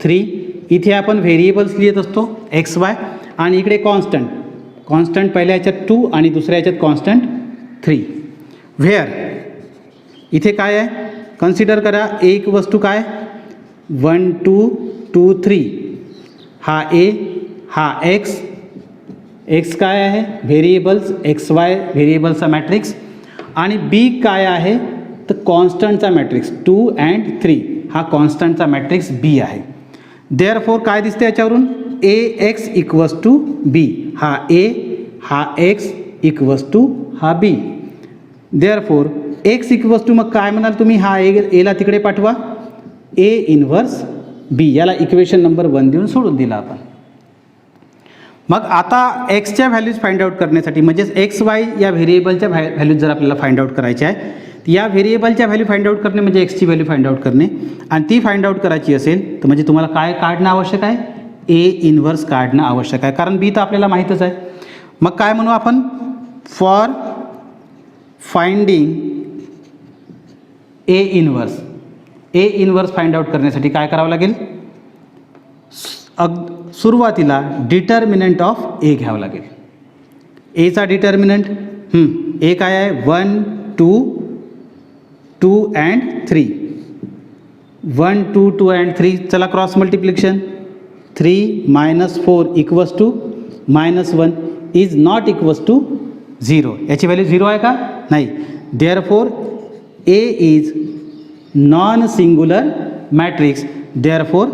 3. इथे आपण व्हेरिएबल्स लिहित असतो एक्स वाय आणि इकडे कॉन्स्टंट पहिल्या याच्यात 2 आणि दुसऱ्या याच्यात कॉन्स्टंट 3. व्हेअर इथे काय आहे, कन्सिडर करा ए इक्वल्स टू काय 1 2 2 3. हा ए, हा एक्स काय आहे व्हेरिएबल्स एक्स वाय व्हेरिएबल्सचा मॅट्रिक्स आणि बी काय आहे तर कॉन्स्टंटचा मॅट्रिक्स 2 अँड 3. हा कॉन्स्टंटचा मॅट्रिक्स बी आहे. देअरफॉर काय दिसते याच्यावरून, ए एक्स इक्वल्स टू बी. हा ए, हा एक्स इक्वल्स टू हा बी. देअरफॉर एक्स इक्वल्स टू, मग काय म्हणाल तुम्ही, हा एला तिकडे पाठवा, ए इन्व्हर्स बी. याला इक्वेशन नंबर 1 देऊन सोडून दिला आपण. मग आता एक्सच्या व्हॅल्यूज फाइंड आउट करण्यासाठी, म्हणजेच एक्स वाय या व्हेरिएबलच्या व्हॅल्यूज जर आपल्याला फाइंड आउट करायच्या आहे, या व्हेरिएबलच्या व्हॅल्यू फाइंड आउट करणे म्हणजे एक्सची व्हॅल्यू फाइंड आउट करणे. आणि ती फाइंड आउट करायची असेल तर म्हणजे तुम्हाला काय काढणं आवश्यक आहे, ए इन्व्हर्स काढणं आवश्यक आहे, कारण बी तर आपल्याला माहीतच आहे. मग काय म्हणू आपण, for finding A inverse find out करण्यासाठी काय करावं लागेल, सुरुवातीला डिटर्मिनंट ऑफ ए घ्यावं लागेल. एचा डिटर्मिनंट ए काय आहे 1 2 2 अँड 3. 1 2 2 अँड 3, चला cross multiplication. 3 - 4 equals to -1 is not equals to 0. याची व्हॅल्यू 0 आहे का? नाही. Therefore A is non singular matrix, therefore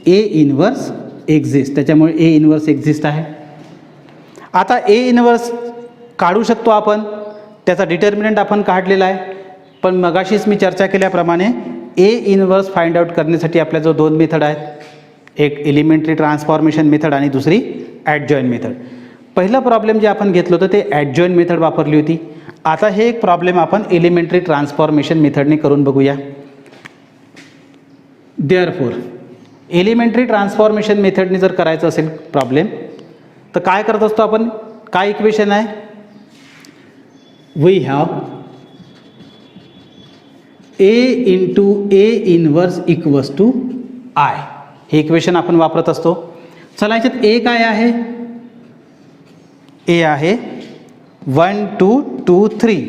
A inverse exist. त्याच्यामुळे ए इनवर्स एक्झिस्ट आहे. आता ए इनवर्स काढू शकतो आपण, त्याचा डिटर्मिनंट आपण काढलेला आहे. पण मगाशीच मी चर्चा केल्याप्रमाणे ए इनवर्स फाइंड आउट करण्यासाठी आपल्याजवळ दोन मेथड आहेत, एक एलिमेंटरी ट्रान्सफॉर्मेशन मेथड आणि दुसरी ॲडजॉईंट मेथड. पहिलं प्रॉब्लेम जे आपण घेतलं होतं ते ॲडजॉईंट मेथड वापरली होती. आता हे एक प्रॉब्लेम आपण एलिमेंटरी ट्रान्सफॉर्मेशन मेथडने करून बघूया. देअरफॉर एलिमेंटरी ट्रान्सफॉर्मेशन मेथडने जर करायचं असेल प्रॉब्लेम तर काय करत असतो आपण? काय इक्वेशन आहे? We have A into A inverse equals to I, हे इक्वेशन आपण वापरत असतो. चला याच्यात ए काय आहे? ए आहे 1 2 2 3,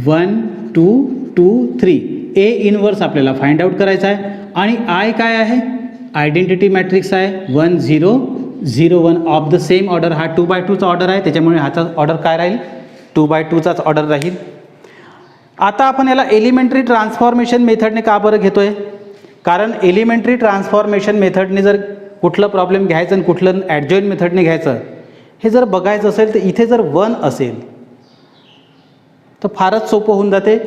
1 2 2 3. ए इनवर्स आपल्याला फाइंड आउट करायचा आहे. आणि आय काय आहे? आयडेंटिटी मॅट्रिक्स आहे 1 0 0 1 ऑफ द सेम ऑर्डर. हा 2x2चा ऑर्डर आहे, त्याच्यामुळे ह्याचा ऑर्डर काय राहील? 2x2चाच ऑर्डर राहील. आता आपण याला एलिमेंटरी ट्रान्सफॉर्मेशन मेथडने का बरं घेतो आहे? कारण एलिमेंटरी ट्रान्सफॉर्मेशन मेथडने जर कुठलं प्रॉब्लेम घ्यायचं आणि कुठलं ॲडजॉईंट मेथडने घ्यायचं हे जर बघायचं असेल तर इथे जर 1 असेल तर फारच सोपं होऊन जाते.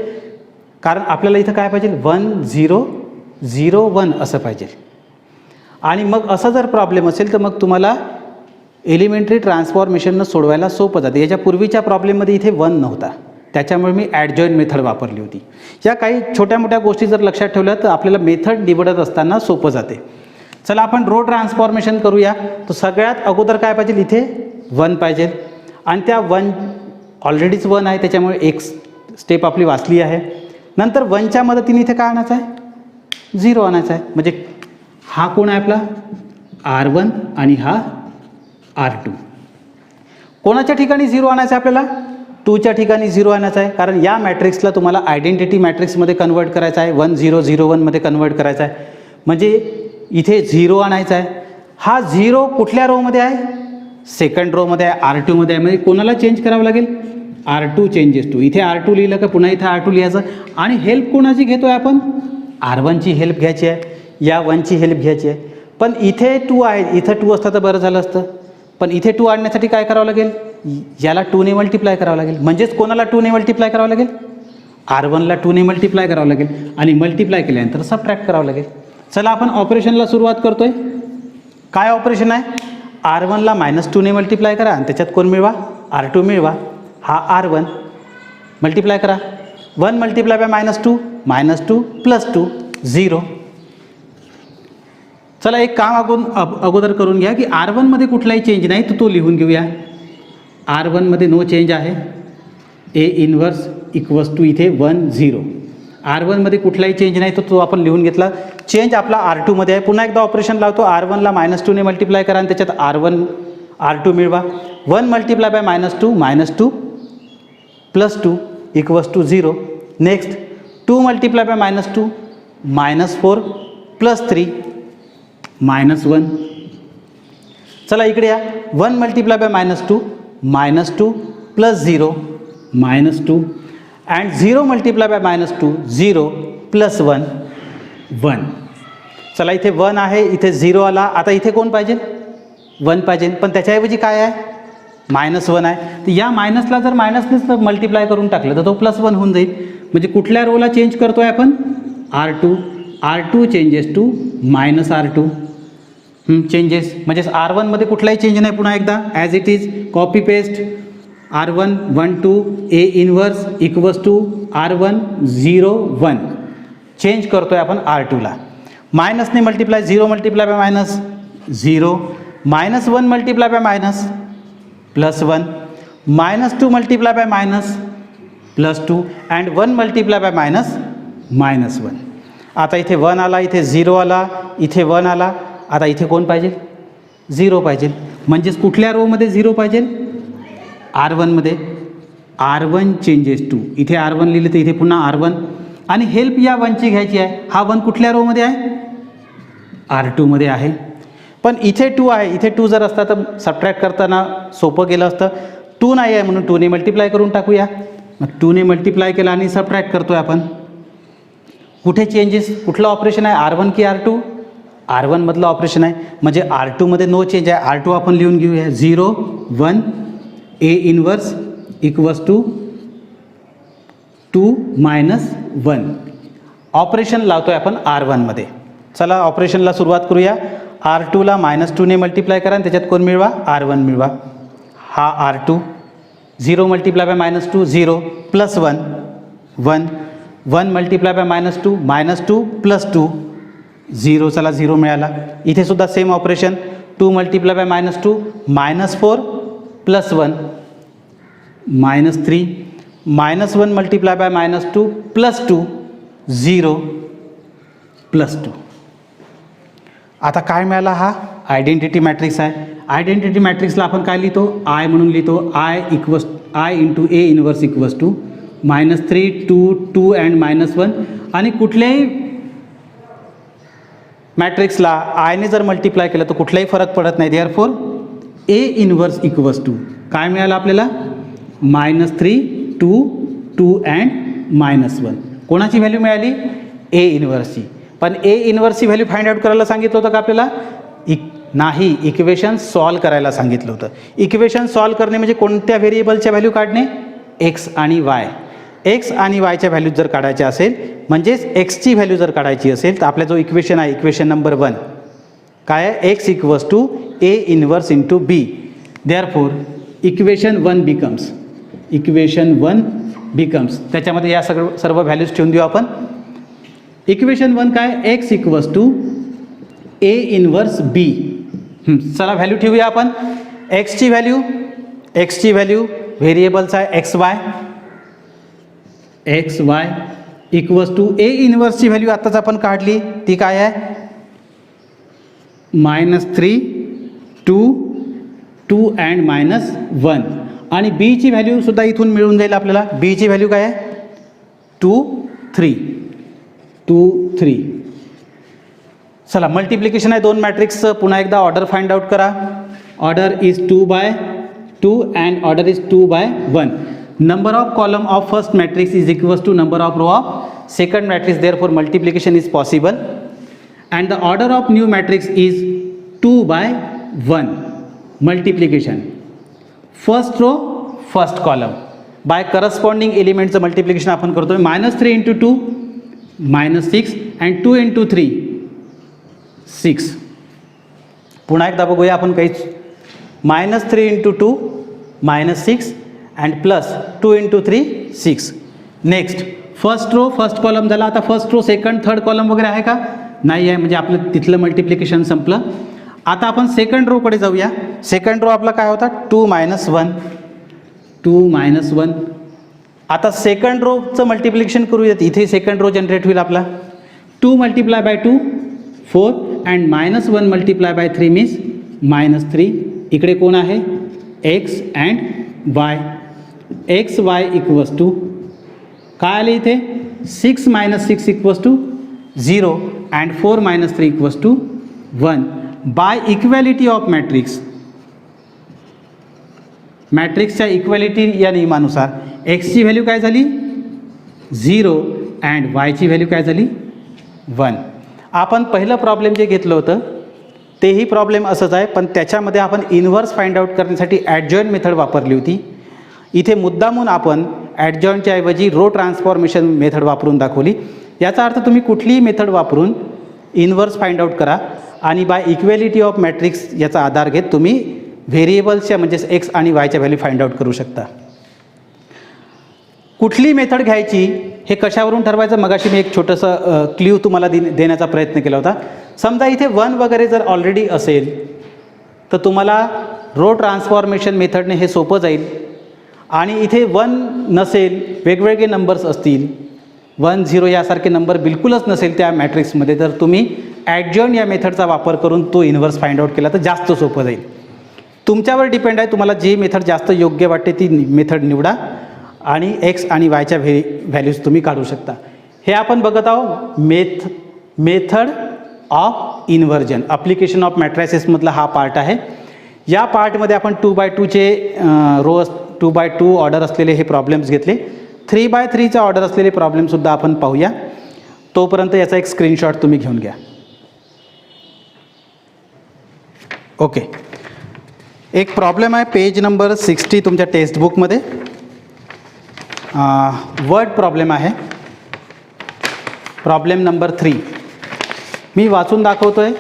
कारण आपल्याला इथं काय पाहिजे? 1 0 0 1 असं पाहिजे. आणि मग असं जर प्रॉब्लेम असेल तर मग तुम्हाला एलिमेंटरी ट्रान्सफॉर्मेशननं सोडवायला सोपं जाते. याच्या पूर्वीच्या प्रॉब्लेममध्ये इथे 1 नव्हता, त्याच्यामुळे मी ॲडजॉईंट मेथड वापरली होती. या काही छोट्या मोठ्या गोष्टी जर लक्षात ठेवल्या तर आपल्याला मेथड निवडत असताना सोपं जाते. चला आपण रो ट्रान्सफॉर्मेशन करूया. तर सगळ्यात अगोदर काय पाहिजे? इथे 1 पाहिजे. आणि त्या 1 ऑलरेडीच 1 आहे, त्याच्यामुळे एक स्टेप आपली वाचली आहे. नंतर 1च्या मदतीने इथे काय आणायचं आहे? 0 आणायचं आहे. म्हणजे हा कोण आहे आपला? R1 आणि हा R2. कोणाच्या ठिकाणी 0 आणायचं आहे आपल्याला? 2च्या ठिकाणी 0 आणायचं आहे. कारण या मॅट्रिक्सला तुम्हाला आयडेंटिटी मॅट्रिक्समध्ये कन्वर्ट करायचं आहे, 1 0 0 1 मध्ये कन्वर्ट करायचं आहे. म्हणजे इथे 0 आणायचा आहे. हा 0 कुठल्या रोमध्ये आहे? सेकंड रोमध्ये आहे, R2 मध्ये आहे. म्हणजे कोणाला चेंज करावं लागेल? R2 changes to. इथे R2 लिहिलं का पुन्हा इथे R2 लिहायचं. आणि हेल्प कोणाची घेतो आहे आपण? R1ची हेल्प घ्यायची आहे, या 1ची हेल्प घ्यायची आहे. पण इथे 2 आहे, इथं 2 असतं तर बरं झालं असतं. पण इथे 2 आणण्यासाठी काय करावं लागेल? याला 2ने मल्टिप्लाय करावं लागेल. म्हणजेच कोणाला 2ने मल्टिप्लाय करावं लागेल? R1ला 2ने मल्टिप्लाय करावं लागेल. आणि मल्टिप्लाय केल्यानंतर सबट्रॅक्ट करावं लागेल. चला आपण ऑपरेशनला सुरुवात करतोय. काय ऑपरेशन आहे? R1ला -2ने मल्टिप्लाय करा आणि त्याच्यात कोण मिळवा? R2 मिळवा. हा R1 मल्टिप्लाय करा. 1 मल्टिप्लाय बाय -2 -2 + 2 0. चला एक काम अगोदर करून घ्या की R1मध्ये कुठलाही चेंज नाही, तर तो लिहून घेऊया. R1मध्ये नो चेंज आहे. ए इनवर्स इक्वल्स टू इथे 1 0. R1मध्ये कुठलाही चेंज नाही, तर तो आपण लिहून घेतला. चेंज आपला R2मध्ये आहे. पुन्हा एकदा ऑपरेशन लावतो. R1ला -2ने मल्टिप्लाय करा आणि त्याच्यात R2 मिळवा. 1 multiply by -2 -2 + 2 = 0. Next 2 multiply by -2 -4 + 3 -1. चला इकडे या. 1 multiply by -2 -2 + 0 -2 and 0 multiply by -2 0 + 1 1. चला इथे 1 आहे, इथे 0 आला. आता इथे कोण पाहिजे? 1 पाहिजे. पण त्याच्याऐवजी काय आहे? -1 आहे. तर या मायनसला जर मायनसनेच मल्टिप्लाय करून टाकलं तर तो +1 होऊन जाईल. म्हणजे कुठल्या रोला चेंज करतो आहे आपण? R2 changes to -R2 changes. म्हणजे R1मध्ये कुठलाही चेंज नाही. पुन्हा एकदा as it is copy paste. R1 1 2 A inverse equals to R1 0 1. Change करतो आहे आपण R2ला. मायनसने multiply, 0 multiply by -0 -1 multiply by +1 -2 multiply by +2 and 1 multiply by -1. आता इथे 1 आला, इथे 0 आला, इथे 1 आला. आता इथे कोण पाहिजे? 0 पाहिजे. म्हणजेच कुठल्या रोमध्ये 0 पाहिजे? R1मध्ये. R1 changes to. इथे R1 लिहिलं तर इथे पुन्हा R1 आणि हेल्प या 1ची घ्यायची आहे. हा 1 कुठल्या रोमध्ये आहे? R2मध्ये आहे. पण इथे 2 आहे. इथे 2 जर असता तर सबट्रॅक्ट करताना सोपं गेलं असतं. 2 नाही आहे म्हणून 2ने मल्टिप्लाय करून टाकूया. मग 2ने मल्टिप्लाय केला आणि सबट्रॅक्ट करतोय आपण. कुठे चेंजेस, कुठलं ऑपरेशन आहे? R1 की R2? R1 मधलं ऑपरेशन आहे, म्हणजे R2मध्ये नो चेंज आहे. R2 आपण लिहून घेऊया. 0 1 A inverse equals to 2 minus 1. Operation लावतोय आपण R1मध्ये. चला ऑपरेशनला सुरुवात करूया. R2ला -2ने मल्टिप्लाय करा आणि त्याच्यात कोण मिळवा? R1 मिळवा. हा R2 0 multiply by -2 0 plus 1 1 1 multiply by -2 plus 2 0. चला 0 मिळाला. इथे सुद्धा same operation. 2 multiply by -2 -4 plus 1 -3 -1 multiply by -2 plus 2 0 plus 2. आता काय मिळाला? हा आयडेंटिटी मॅट्रिक्स आहे. आयडेंटिटी मॅट्रिक्सला आपण काय लिहितो? आय म्हणून लिहितो. I into A inverse equals to -3 2 2 and -1. आणि कुठल्याही मॅट्रिक्सला आयने जर मल्टिप्लाय केलं तर कुठलाही फरक पडत नाही. Therefore A inverse equals to काय मिळालं आपल्याला? -3 2 2 अँड -1. कोणाची व्हॅल्यू मिळाली? A इनवर्सची. पण A इनवर्सची व्हॅल्यू फाइंड आउट करायला सांगितलं होतं का आपल्याला? नाही, इक्वेशन सॉल्व करायला सांगितलं होतं. इक्वेशन सॉल्व करणे म्हणजे कोणत्या व्हेरिएबलच्या व्हॅल्यू काढणे? एक्स आणि वाय. एक्स आणि वायच्या व्हॅल्यू जर काढायच्या असेल, म्हणजेच एक्सची व्हॅल्यू जर काढायची असेल, तर आपला जो इक्वेशन आहे, इक्वेशन नंबर 1 काय आहे? X equals to A inverse into B. Therefore equation 1 becomes त्याच्यामध्ये या सर्व व्हॅल्यूज ठेवून देऊ आपण. इक्वेशन 1 काय? X equals to A inverse B. चला व्हॅल्यू ठेवूया आपण. एक्सची व्हॅल्यू व्हेरिएबलचा आहे x Y equals to A इनवर्सची व्हॅल्यू आत्ताच आपण काढली, ती काय आहे? -3 2 2 अँड -1. आणि बीची व्हॅल्यू सुद्धा इथून मिळून जाईल आपल्याला. बीची व्हॅल्यू काय आहे? 2 3. चला मल्टिप्लिकेशन आहे 2 मॅट्रिक्सचं. पुन्हा एकदा ऑर्डर फाइंड आउट करा. Order is 2/2 and order is 2/1. Number of column of first matrix is equals to number of row of second matrix. Therefore multiplication is possible. And the order of new matrix is 2/1. Multiplication first row first column by corresponding एलिमेंटचं multiplication आपण करतोय. -3 into 2 -6 and 2 into 3 6. पुन्हा एकदा बघूया आपण काहीच. -3 into 2 -6 and plus 2 into 3 6. Next first row first column झाला. आता first row second third column वगैरे आहे का? नाही आहे, म्हणजे आपलं तिथलं मल्टिप्लिकेशन संपलं. आता आपण सेकंड रोकडे जाऊया. सेकंड रो आपला काय होता? 2 -1. आता सेकंड रोचं मल्टिप्लिकेशन करूयात. इथे सेकंड रो जनरेट होईल आपला. 2 multiply by 2 4 and -1 multiply by 3 means -3. इकडे कोण आहे? X and y. X Y equals to काय आले इथे? 6 - 6 equals to 0 and 4 - 3 equals to 1. By equality of मॅट्रिक्सच्या इक्वॅलिटी या नियमानुसार एक्सची व्हॅल्यू काय झाली? 0 अँड वायची व्हॅल्यू काय झाली? 1. आपण पहिलं प्रॉब्लेम जे घेतलं होतं तेही प्रॉब्लेम असंच आहे, पण त्याच्यामध्ये आपण इन्व्हर्स फाइंड आउट करण्यासाठी ॲडजॉईंट मेथड वापरली होती. इथे मुद्दामून आपण ॲडजॉईंटच्या ऐवजी रो ट्रान्सफॉर्मेशन मेथड वापरून दाखवली. याचा अर्थ तुम्ही कुठलीही मेथड वापरून इन्व्हर्स फाइंड आउट करा आणि बाय इक्वॅलिटी ऑफ मॅट्रिक्स याचा आधार घेत तुम्ही व्हेरिएबल्सच्या म्हणजेच एक्स आणि वायच्या व्हॅल्यू फाइंड आउट करू शकता. कुठली मेथड घ्यायची हे कशावरून ठरवायचं? मगाशी मी एक छोटंसं क्ल्यू तुम्हाला देण्याचा प्रयत्न केला होता. समजा इथे 1 वगैरे जर ऑलरेडी असेल तर तुम्हाला रो ट्रान्सफॉर्मेशन मेथडने हे सोपं जाईल. आणि इथे 1 नसेल, वेगवेगळे नंबर्स असतील, 1 0 यासारखे नंबर बिलकुलच नसेल त्या मॅट्रिक्समध्ये, तर तुम्ही ॲडजॉईंट या मेथडचा वापर करून तो इन्व्हर्स फाइंड आउट केला तर जास्त सोपं जाईल. तुमच्यावर डिपेंड आहे, तुम्हाला जी मेथड जास्त योग्य वाटते ती मेथड निवडा आणि एक्स आणि वायच्या व्हॅल्यूज तुम्ही काढू शकता. हे आपण बघत आहोत method of inversion, application of मॅट्रायसेसमधला हा पार्ट आहे. या पार्टमध्ये आपण 2x2चे रोज 2x2 ऑर्डर असलेले हे प्रॉब्लेम्स घेतले. 3x3चा ऑर्डर असलेले प्रॉब्लेमसुद्धा आपण पाहूया. तोपर्यंत याचा एक स्क्रीनशॉट तुम्ही घेऊन घ्या. ओके, एक प्रॉब्लेम आहे पेज नंबर 60 तुमच्या टेक्स्टबुकमध्ये. वर्ड प्रॉब्लेम आहे. प्रॉब्लेम नंबर 3 मी वाचून दाखवतो आहे.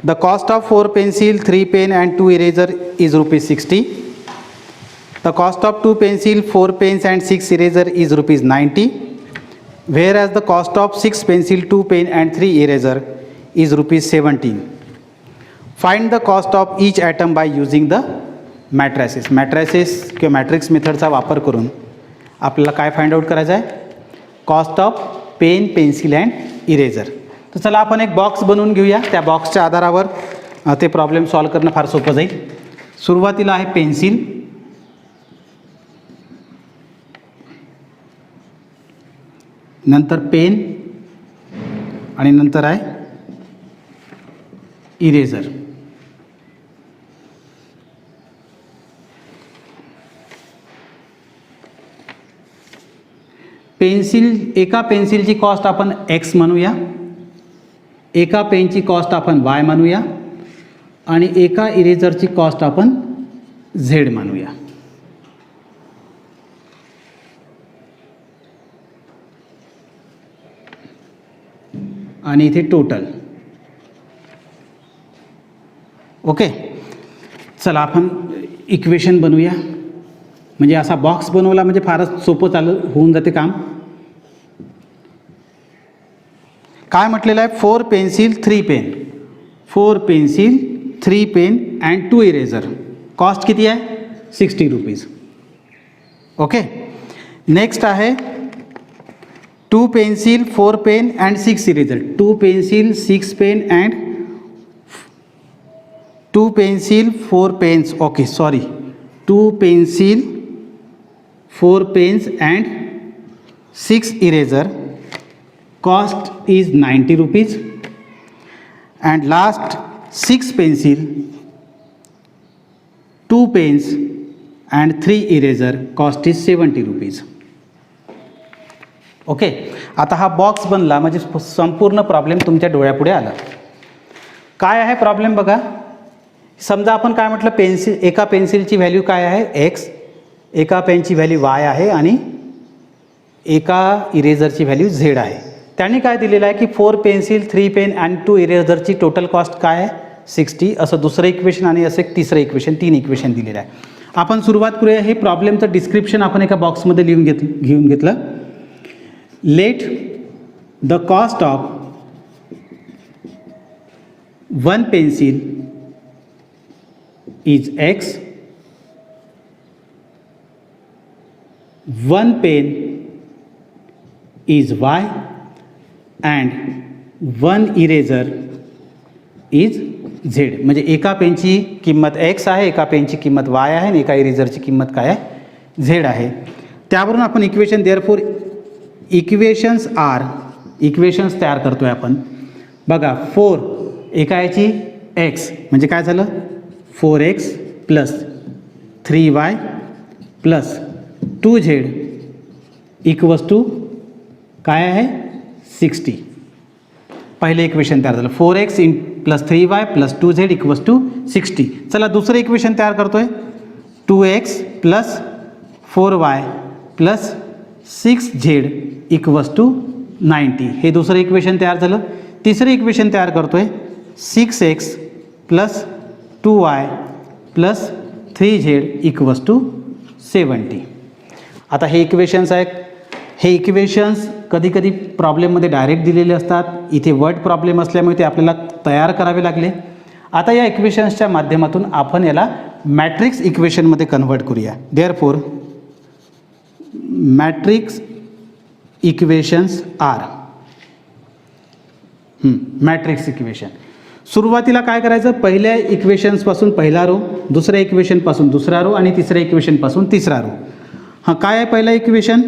The cost of 4 pencil 3 pen and 2 eraser is ₹60. The cost of 2 pencil 4 pens and 6 eraser is ₹90. whereas the cost of 6 pencil, 2 pen and 3 eraser is ₹17. Find the cost of each item by using the matrices. Matrices किंवा matrix मेथडचा वापर करून आपल्याला काय find out करायचं आहे? Cost of pen, pencil and eraser. तर चला आपण एक बॉक्स बनवून घेऊया. त्या बॉक्सच्या आधारावर ते प्रॉब्लेम सॉल्व करणं फार सोपं जाईल. सुरुवातीला आहे पेन्सिल, नंतर पेन आणि नंतर आहे इरेजर. पेन्सिल, एका पेन्सिलची कॉस्ट आपण एक्स म्हणूया, एका पेनची कॉस्ट आपण वाय म्हणूया आणि एका इरेजरची कॉस्ट आपण झेड म्हणूया. आणि इथे टोटल. ओके, चला आपण इक्वेशन बनवूया. म्हणजे असा बॉक्स बनवला म्हणजे फारच सोपं होऊन जाते काम. काय म्हटलेलं आहे? 4 pencil 3 pen, 4 pencil 3 pen and 2 eraser. कॉस्ट किती आहे? ₹60. ओके, नेक्स्ट आहे 2 pencil 4 pen and 6 eraser. 2 pencil 6 pen and 2 pencil 4 pens. Okay, sorry, 2 pencil 4 pens and 6 eraser. Cost is ₹90. And last 6 pencil 2 pens and 3 eraser. Cost is ₹70. Okay, आता हा box बनला म्हणजे संपूर्ण problem तुमच्या डोळ्यापुढे आला. काय आहे प्रॉब्लेम बघा. समजा आपण काय म्हटलं, पेन्सिल, एका पेन्सिलची व्हॅल्यू काय आहे? एक्स, एका पेनची व्हॅल्यू वाय आहे आणि एका इरेजरची व्हॅल्यू झेड आहे. त्यांनी काय दिलेलं आहे की 4 पेन्सिल 3 पेन अँड 2 इरेजरची टोटल कॉस्ट काय आहे? 60. असं दुसरं इक्वेशन आणि असं एक तिसरं इक्वेशन, 3 इक्वेशन दिलेलं आहे. आपण सुरुवात करूया. हे प्रॉब्लेमचं डिस्क्रिप्शन आपण एका बॉक्समध्ये घेऊन घेतलं. Let the cost of 1 pencil is x, 1 pen is y and 1 eraser is z. म्हणजे एका पेनची किंमत एक्स आहे, एका पेनची किंमत वाय आहे आणि एका इरेजरची किंमत काय आहे? झेड आहे. त्यावरून आपण इक्वेशन, देअरफॉर इक्वेशन्स तयार करतो आहे आपण. बघा, 4 एका याची एक्स म्हणजे काय झालं? 4x plus 3y plus 2z equals to काय आहे? 60. पहिले इक्वेशन तयार झालं. 4x plus 3y plus 2z equals to 60. चला दुसरं इक्वेशन तयार करतो आहे. 2x plus 4y plus 6z equals to 90. हे दुसरं इक्वेशन तयार झालं. तिसरं इक्वेशन तयार करतो आहे. 6x plus 2y plus 3z equals to 70. आता हे इक्वेशन्स आहेत. हे इक्वेशन्स कधी कधी प्रॉब्लेममध्ये डायरेक्ट दिलेले असतात. इथे वर्ड प्रॉब्लेम असल्यामुळे ते आपल्याला तयार करावे लागले. आता या इक्वेशन्सच्या माध्यमातून आपण याला मॅट्रिक्स इक्वेशनमध्ये कन्व्हर्ट करूया. Therefore matrix equations are matrix equation. सुरुवातीला काय करायचं? पहिल्या इक्वेशन्सपासून पहिला रो, दुसऱ्या इक्वेशनपासून दुसरा रो आणि तिसऱ्या इक्वेशनपासून तिसरा रो. हां, काय आहे पहिला equation?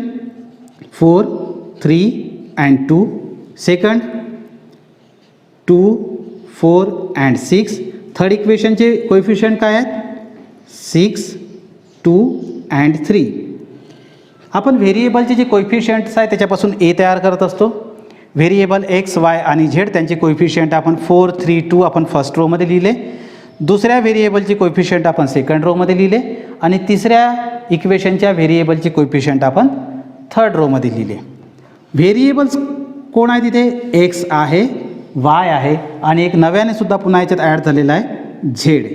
4 3 and 2. Second 2, 4 and 6. Third इक्वेशनचे कोएफिशियंट काय आहेत 6, 2 अँड 3. आपण व्हेरिएबलचे जे कोएफिशियंट्स आहे त्याच्यापासून ए तयार करत असतो. व्हेरिएबल एक्स वाय आणि झेड त्यांचे कोएफिशियंट आपण 4, 3, 2 आपण फर्स्ट रोमध्ये लिहिले. दुसऱ्या व्हेरिएबलचे कोएफिशियंट आपण सेकंड रोमध्ये लिहिले आणि तिसऱ्या इक्वेशनच्या व्हेरिएबलचे कोएफिशियंट आपण थर्ड रोमध्ये लिहिले. व्हेरिएबल्स कोण आहे तिथे एक्स आहे, वाय आहे आणि एक नव्याने सुद्धा पुन्हा याच्यात ॲड झालेला आहे झेड.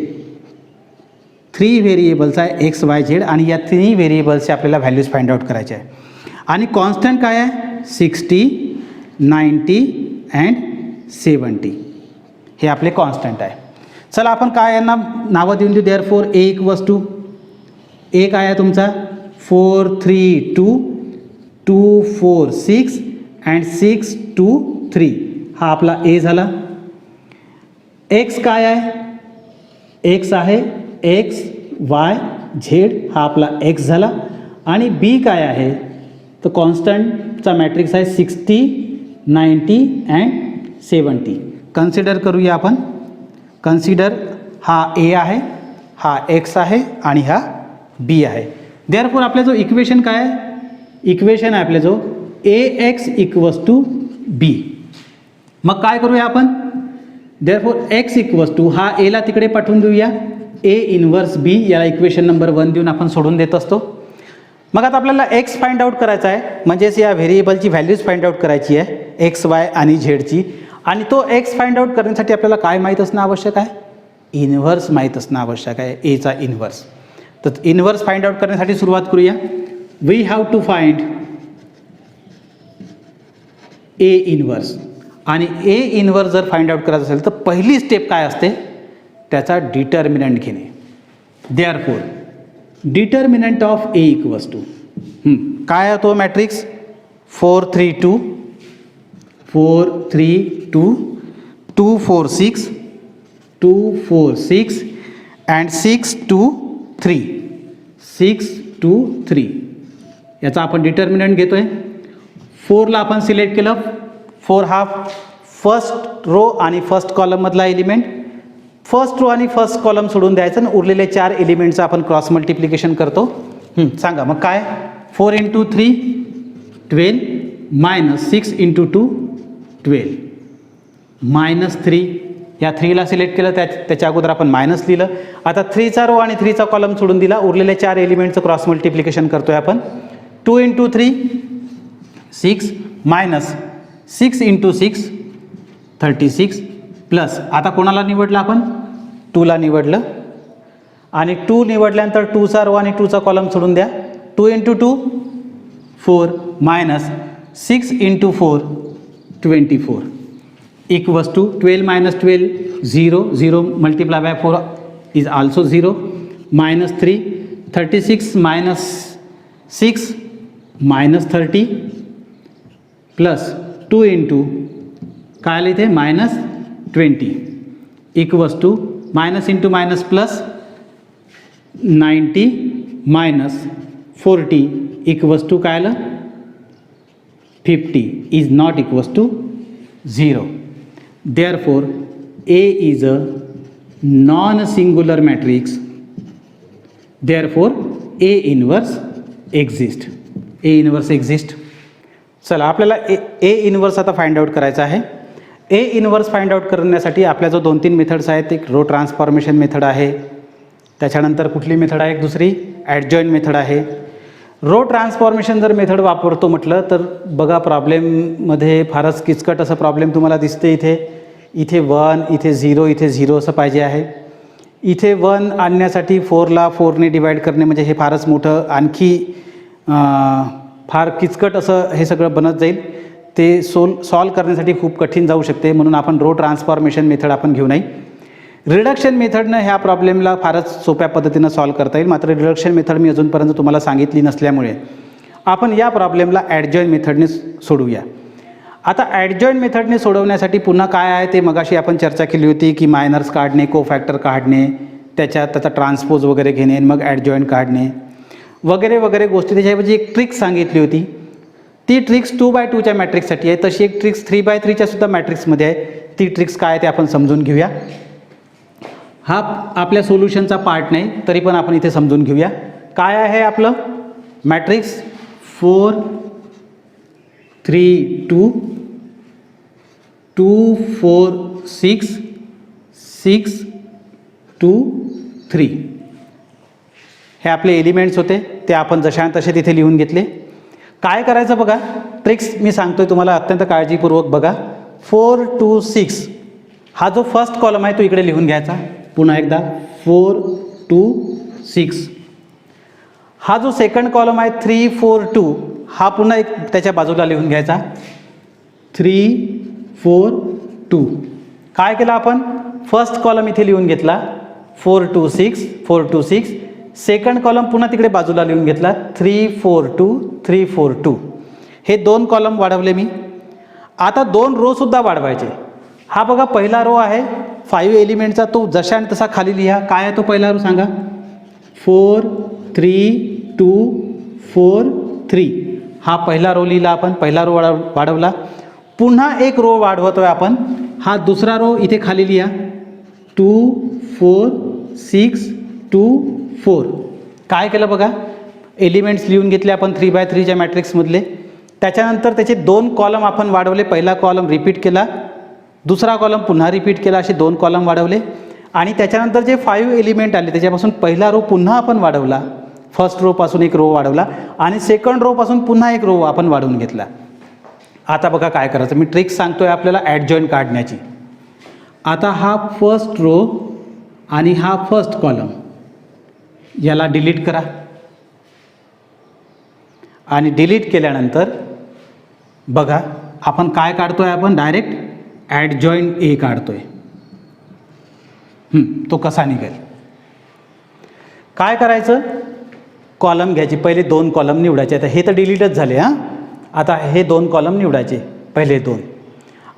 3 व्हेरिएबल्स आहे एक्स वाय झेड आणि या तिन्ही व्हेरिएबल्सचे आपल्याला व्हॅल्यूज फाइंड आउट करायचे आहे. आणि कॉन्स्टंट काय आहे 60, 90 अँड 70. हे आपले कॉन्स्टंट आहे. चला आपण काय यांना नावं देऊन देऊ. Therefore A equals to A काय आहे तुमचा 4, 3, 2, 2, 4, 6 अँड 6, 2, 3. हा आपला ए झाला. एक्स काय आहे एक्स आहे एक्स वाय झेड हा आपला एक्स झाला. आणि बी काय आहे तर कॉन्स्टंटचा मॅट्रिक्स आहे 60, 90 अँड 70. कन्सिडर करूया आपण. कन्सिडर हा ए आहे, हा एक्स आहे आणि हा बी आहे. देअरफॉर आपला जो इक्वेशन काय आहे इक्वेशन आहे आपल्या जो ए एक्स इक्वल्स टू बी. मग काय करूया आपण देअरफॉर एक्स इक्वल्स टू हा एला तिकडे पाठवून देऊया. ए इनवर्स बी याला इक्वेशन नंबर 1 देऊन आपण सोडून देत असतो. मग आता आपल्याला एक्स फाइंड आउट करायचा आहे म्हणजेच या व्हेरिएबलची व्हॅल्यूज फाइंड आउट करायची आहे एक्स वाय आणि झेडची. आणि तो एक्स फाइंड आउट करण्यासाठी आपल्याला काय माहीत असणं आवश्यक आहे इनव्हर्स माहीत असणं आवश्यक आहे एचा इनव्हर्स. तर इनव्हर्स फाइंड आउट करण्यासाठी सुरुवात करूया. We have to find A inverse. आणि ए इनव्हर्स जर फाइंड आउट करायचं असेल तर पहिली स्टेप काय असते त्याचा डिटर्मिनंट घेणे. Therefore determinant of A equals to काय आहे तो मॅट्रिक्स 4, 3, 2, 4, 3, 2, 2, 4, 6, 2, 4, 6 अँड 6, 2, 3, 6, 2, 3. याचा आपण डिटर्मिनंट घेतो आहे. 4ला आपण सिलेक्ट केलं. 4 हा फर्स्ट रो आणि फर्स्ट कॉलममधला एलिमेंट. फर्स्ट रो आणि फर्स्ट कॉलम सोडून द्यायचं आणि उरलेले 4 एलिमेंटचं आपण क्रॉस मल्टिप्लिकेशन करतो. सांगा मग काय 4 × 3 12 मायनस 6 × 2 12 मायनस 3. या 3ला सिलेक्ट केलं त्याच्या अगोदर आपण मायनस लिहिलं. आता 3चा रो आणि 3चा कॉलम सोडून दिला. उरलेले 4 एलिमेंटचं क्रॉस मल्टिप्लिकेशन करतो आहे आपण. 2 × 3 6 मायनस 6 × 6 36 प्लस आता कोणाला निवडलं आपण 2ला निवडलं. आणि 2 निवडल्यानंतर 2चा रो आणि 2चा कॉलम सोडून द्या. 2 × 2 4 minus 6 × 4 24 equals to 12 minus 12 0 0 multiply by 4 is also 0 minus 3 36 minus 6 minus 30 plus 2 × काय आलं इथे minus 20 equals to minus into minus plus 90 minus 40 equals to काय आलं 50 is not equals to 0. Therefore A is a non singular matrix. Therefore A inverse exist. A inverse exist. चला आपल्याला A inverse आता find out करायचा आहे. A inverse find out करण्यासाठी आपल्या जो 2-3 मेथड्स आहेत एक रो ट्रान्सफॉर्मेशन मेथड आहे. त्याच्यानंतर कुठली मेथड आहे एक दुसरी ॲडजॉईंट मेथड आहे. रो ट्रान्सफॉर्मेशन जर मेथड वापरतो म्हटलं तर बघा प्रॉब्लेममध्ये फारच किचकट असं प्रॉब्लेम तुम्हाला दिसते. इथे 1 इथे 0 इथे 0 असं पाहिजे आहे. इथे 1 आणण्यासाठी 4ला 4ने डिवाईड करणे म्हणजे हे फारच मोठं आणखी फार किचकट असं हे सगळं बनत जाईल. ते सॉल्व करण्यासाठी खूप कठीण जाऊ शकते. म्हणून आपण रो ट्रान्सफॉर्मेशन मेथड आपण घेऊ नाही. रिडक्शन मेथडनं ह्या प्रॉब्लेमला फारच सोप्या पद्धतीनं सॉल्व करता येईल. मात्र रिडक्शन मेथड मी अजूनपर्यंत तुम्हाला सांगितली नसल्यामुळे आपण या प्रॉब्लेमला ॲडजॉईंट मेथडने सोडवूया. आता ॲडजॉईंट मेथडने सोडवण्यासाठी पुन्हा काय आहे ते मगाशी आपण चर्चा केली होती की मायनर्स काढणे, कोफॅक्टर काढणे, त्याचा ट्रान्सपोज वगैरे घेणे, मग ॲडजॉईंट काढणे वगैरे वगैरे गोष्टी. त्याच्याऐवजी एक ट्रिक सांगितली होती. ती ट्रिक्स 2x2च्या मॅट्रिक्ससाठी आहे, तशी एक ट्रिक्स 3x3च्या सुद्धा मॅट्रिक्समध्ये आहे. ती ट्रिक्स काय ते आपण समजून घेऊया. हा आपल्या सोल्युशनचा पार्ट नाही, तरी पण आपण इथे समजून घेऊया. काय आहे आपलं मॅट्रिक्स 4 3 2 2 4 6 6 2 3. हे आपले एलिमेंट्स होते, ते आपण जशा तसे तिथे लिहून घेतले. काय करायचं बघा, ट्रिक्स मी सांगतोय तुम्हाला, अत्यंत काळजीपूर्वक बघा. 4 2 6 हा जो फर्स्ट कॉलम आहे तो इकडे लिहून घ्यायचा. पुन्हा एकदा 4 2 6. हा जो सेकंड कॉलम आहे 3 4 2 हा पुन्हा एक त्याच्या बाजूला लिहून घ्यायचा. 3 4 2. काय केलं आपण, फर्स्ट कॉलम इथे लिहून घेतला 4 2 6 4 2 6. सेकंड कॉलम पुन्हा तिकडे बाजूला लिहून घेतला 3 4 2 3 4 2. हे 2 कॉलम वाढवले मी. आता 2 रो सुद्धा वाढवायचे. हा बघा पहिला रो आहे 5 एलिमेंटचा, तो जशा आणि तसा खाली लिहा. काय आहे तो पहिला रो सांगा. 4 3 2 4 3. हा पहिला रो लिहिला आपण, पहिला रो वाढवला. पुन्हा एक रो वाढवतोय आपण. हा दुसरा रो इथे खाली लिहा 2 4 6 2 4. काय केलं बघा, एलिमेंट्स लिहून घेतले आपण 3x3च्या मॅट्रिक्समधले. त्याच्यानंतर त्याचे 2 कॉलम आपण वाढवले. पहिला कॉलम रिपीट केला, दुसरा कॉलम पुन्हा रिपीट केला, असे 2 कॉलम वाढवले. आणि त्याच्यानंतर जे 5 एलिमेंट आले त्याच्यापासून पहिला रो पुन्हा आपण वाढवला. फर्स्ट रोपासून एक रो वाढवला आणि सेकंड रोपासून पुन्हा एक रो आपण वाढवून घेतला. आता बघा काय करायचं, मी ट्रिक्स सांगतोय आपल्याला ॲडजॉईंट काढण्याची. आता हा फर्स्ट रो आणि हा फर्स्ट कॉलम याला डिलीट करा. आणि डिलीट केल्यानंतर बघा आपण काय काढतोय, आपण डायरेक्ट ॲडजॉईंट ए काढतोय. तो कसा निघेल, काय करायचं, कॉलम घ्यायचे. पहिले 2 कॉलम निवडायचे. आता हे तर डिलीटच झाले. आता हे 2 कॉलम निवडायचे, पहिले 2,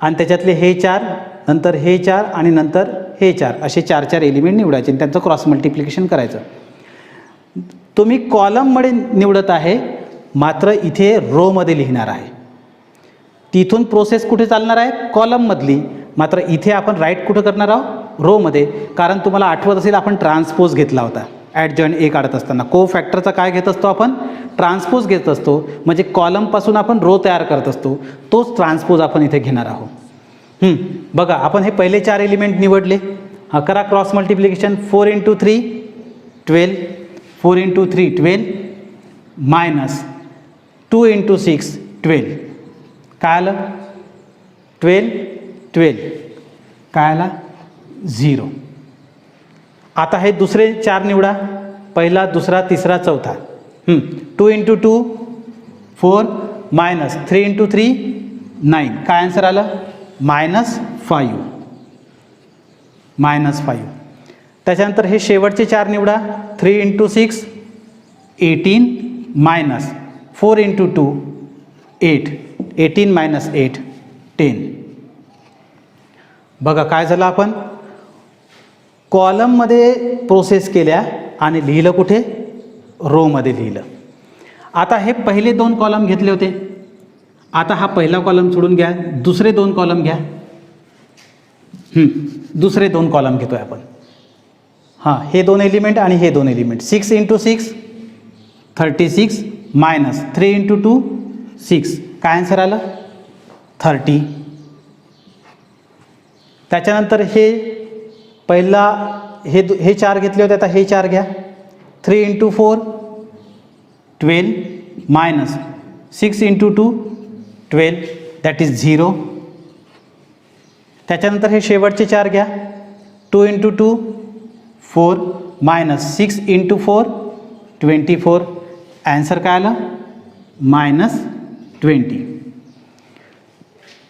आणि त्याच्यातले हे 4, नंतर हे 4 आणि नंतर हे 4, असे 4 एलिमेंट निवडायचे आणि त्यांचं क्रॉस मल्टिप्लिकेशन करायचं. तुम्ही कॉलममध्ये निवडत आहे, मात्र इथे रोमध्ये लिहिणार आहे. तिथून प्रोसेस कुठे चालणार आहे, कॉलममधली. मात्र इथे आपण राईट कुठं करणार आहोत, रोमध्ये. कारण तुम्हाला आठवत असेल आपण ट्रान्सपोज घेतला होता ॲडजॉईंट ए काढत असताना. को फॅक्टरचा काय घेत असतो आपण, ट्रान्सपोज घेत असतो. म्हणजे कॉलमपासून आपण रो तयार करत असतो, तोच ट्रान्सपोज आपण इथे घेणार आहोत. बघा आपण हे पहिले 4 एलिमेंट निवडले. करा क्रॉस मल्टिप्लिकेशन. 4 × 3 12, 4 × 3 12 मायनस 2 × 6 12. काय आलं, 12 12. काय आला, 0. आता हे दुसरे 4 निवडा, पहिला दुसरा तिसरा चौथा. 2 × 2 4 मायनस 3 × 3 9. काय आन्सर आलं, -5. -5. त्याच्यानंतर हे शेवटचे 4 निवडा. 3 × 6 18 मायनस 4 × 2 8. 18 - 8 10. बघा काय झालं, आपण कॉलममध्ये प्रोसेस केल्या आणि लिहिलं कुठे, रोमध्ये लिहिलं. आता हे पहिले 2 कॉलम घेतले होते. आता हा पहिला कॉलम सोडून घ्या, दुसरे 2 कॉलम घ्या. दुसरे 2 कॉलम घेतो आहे आपण. हे 2 एलिमेंट आणि हे 2 एलिमेंट. 6 × 6 36 मायनस 3 × 2 6. काय आन्सर आलं, 30. त्याच्यानंतर हे पहिला हे 4 घेतले होते, आता हे 4 घ्या. 3 × 4 12 मायनस 6 × 2 12, दॅट इज 0. त्याच्यानंतर हे शेवटचे 4 घ्या. 2 × 2 4 मायनस 6 × 4 24. ॲन्सर काय आलं, -20.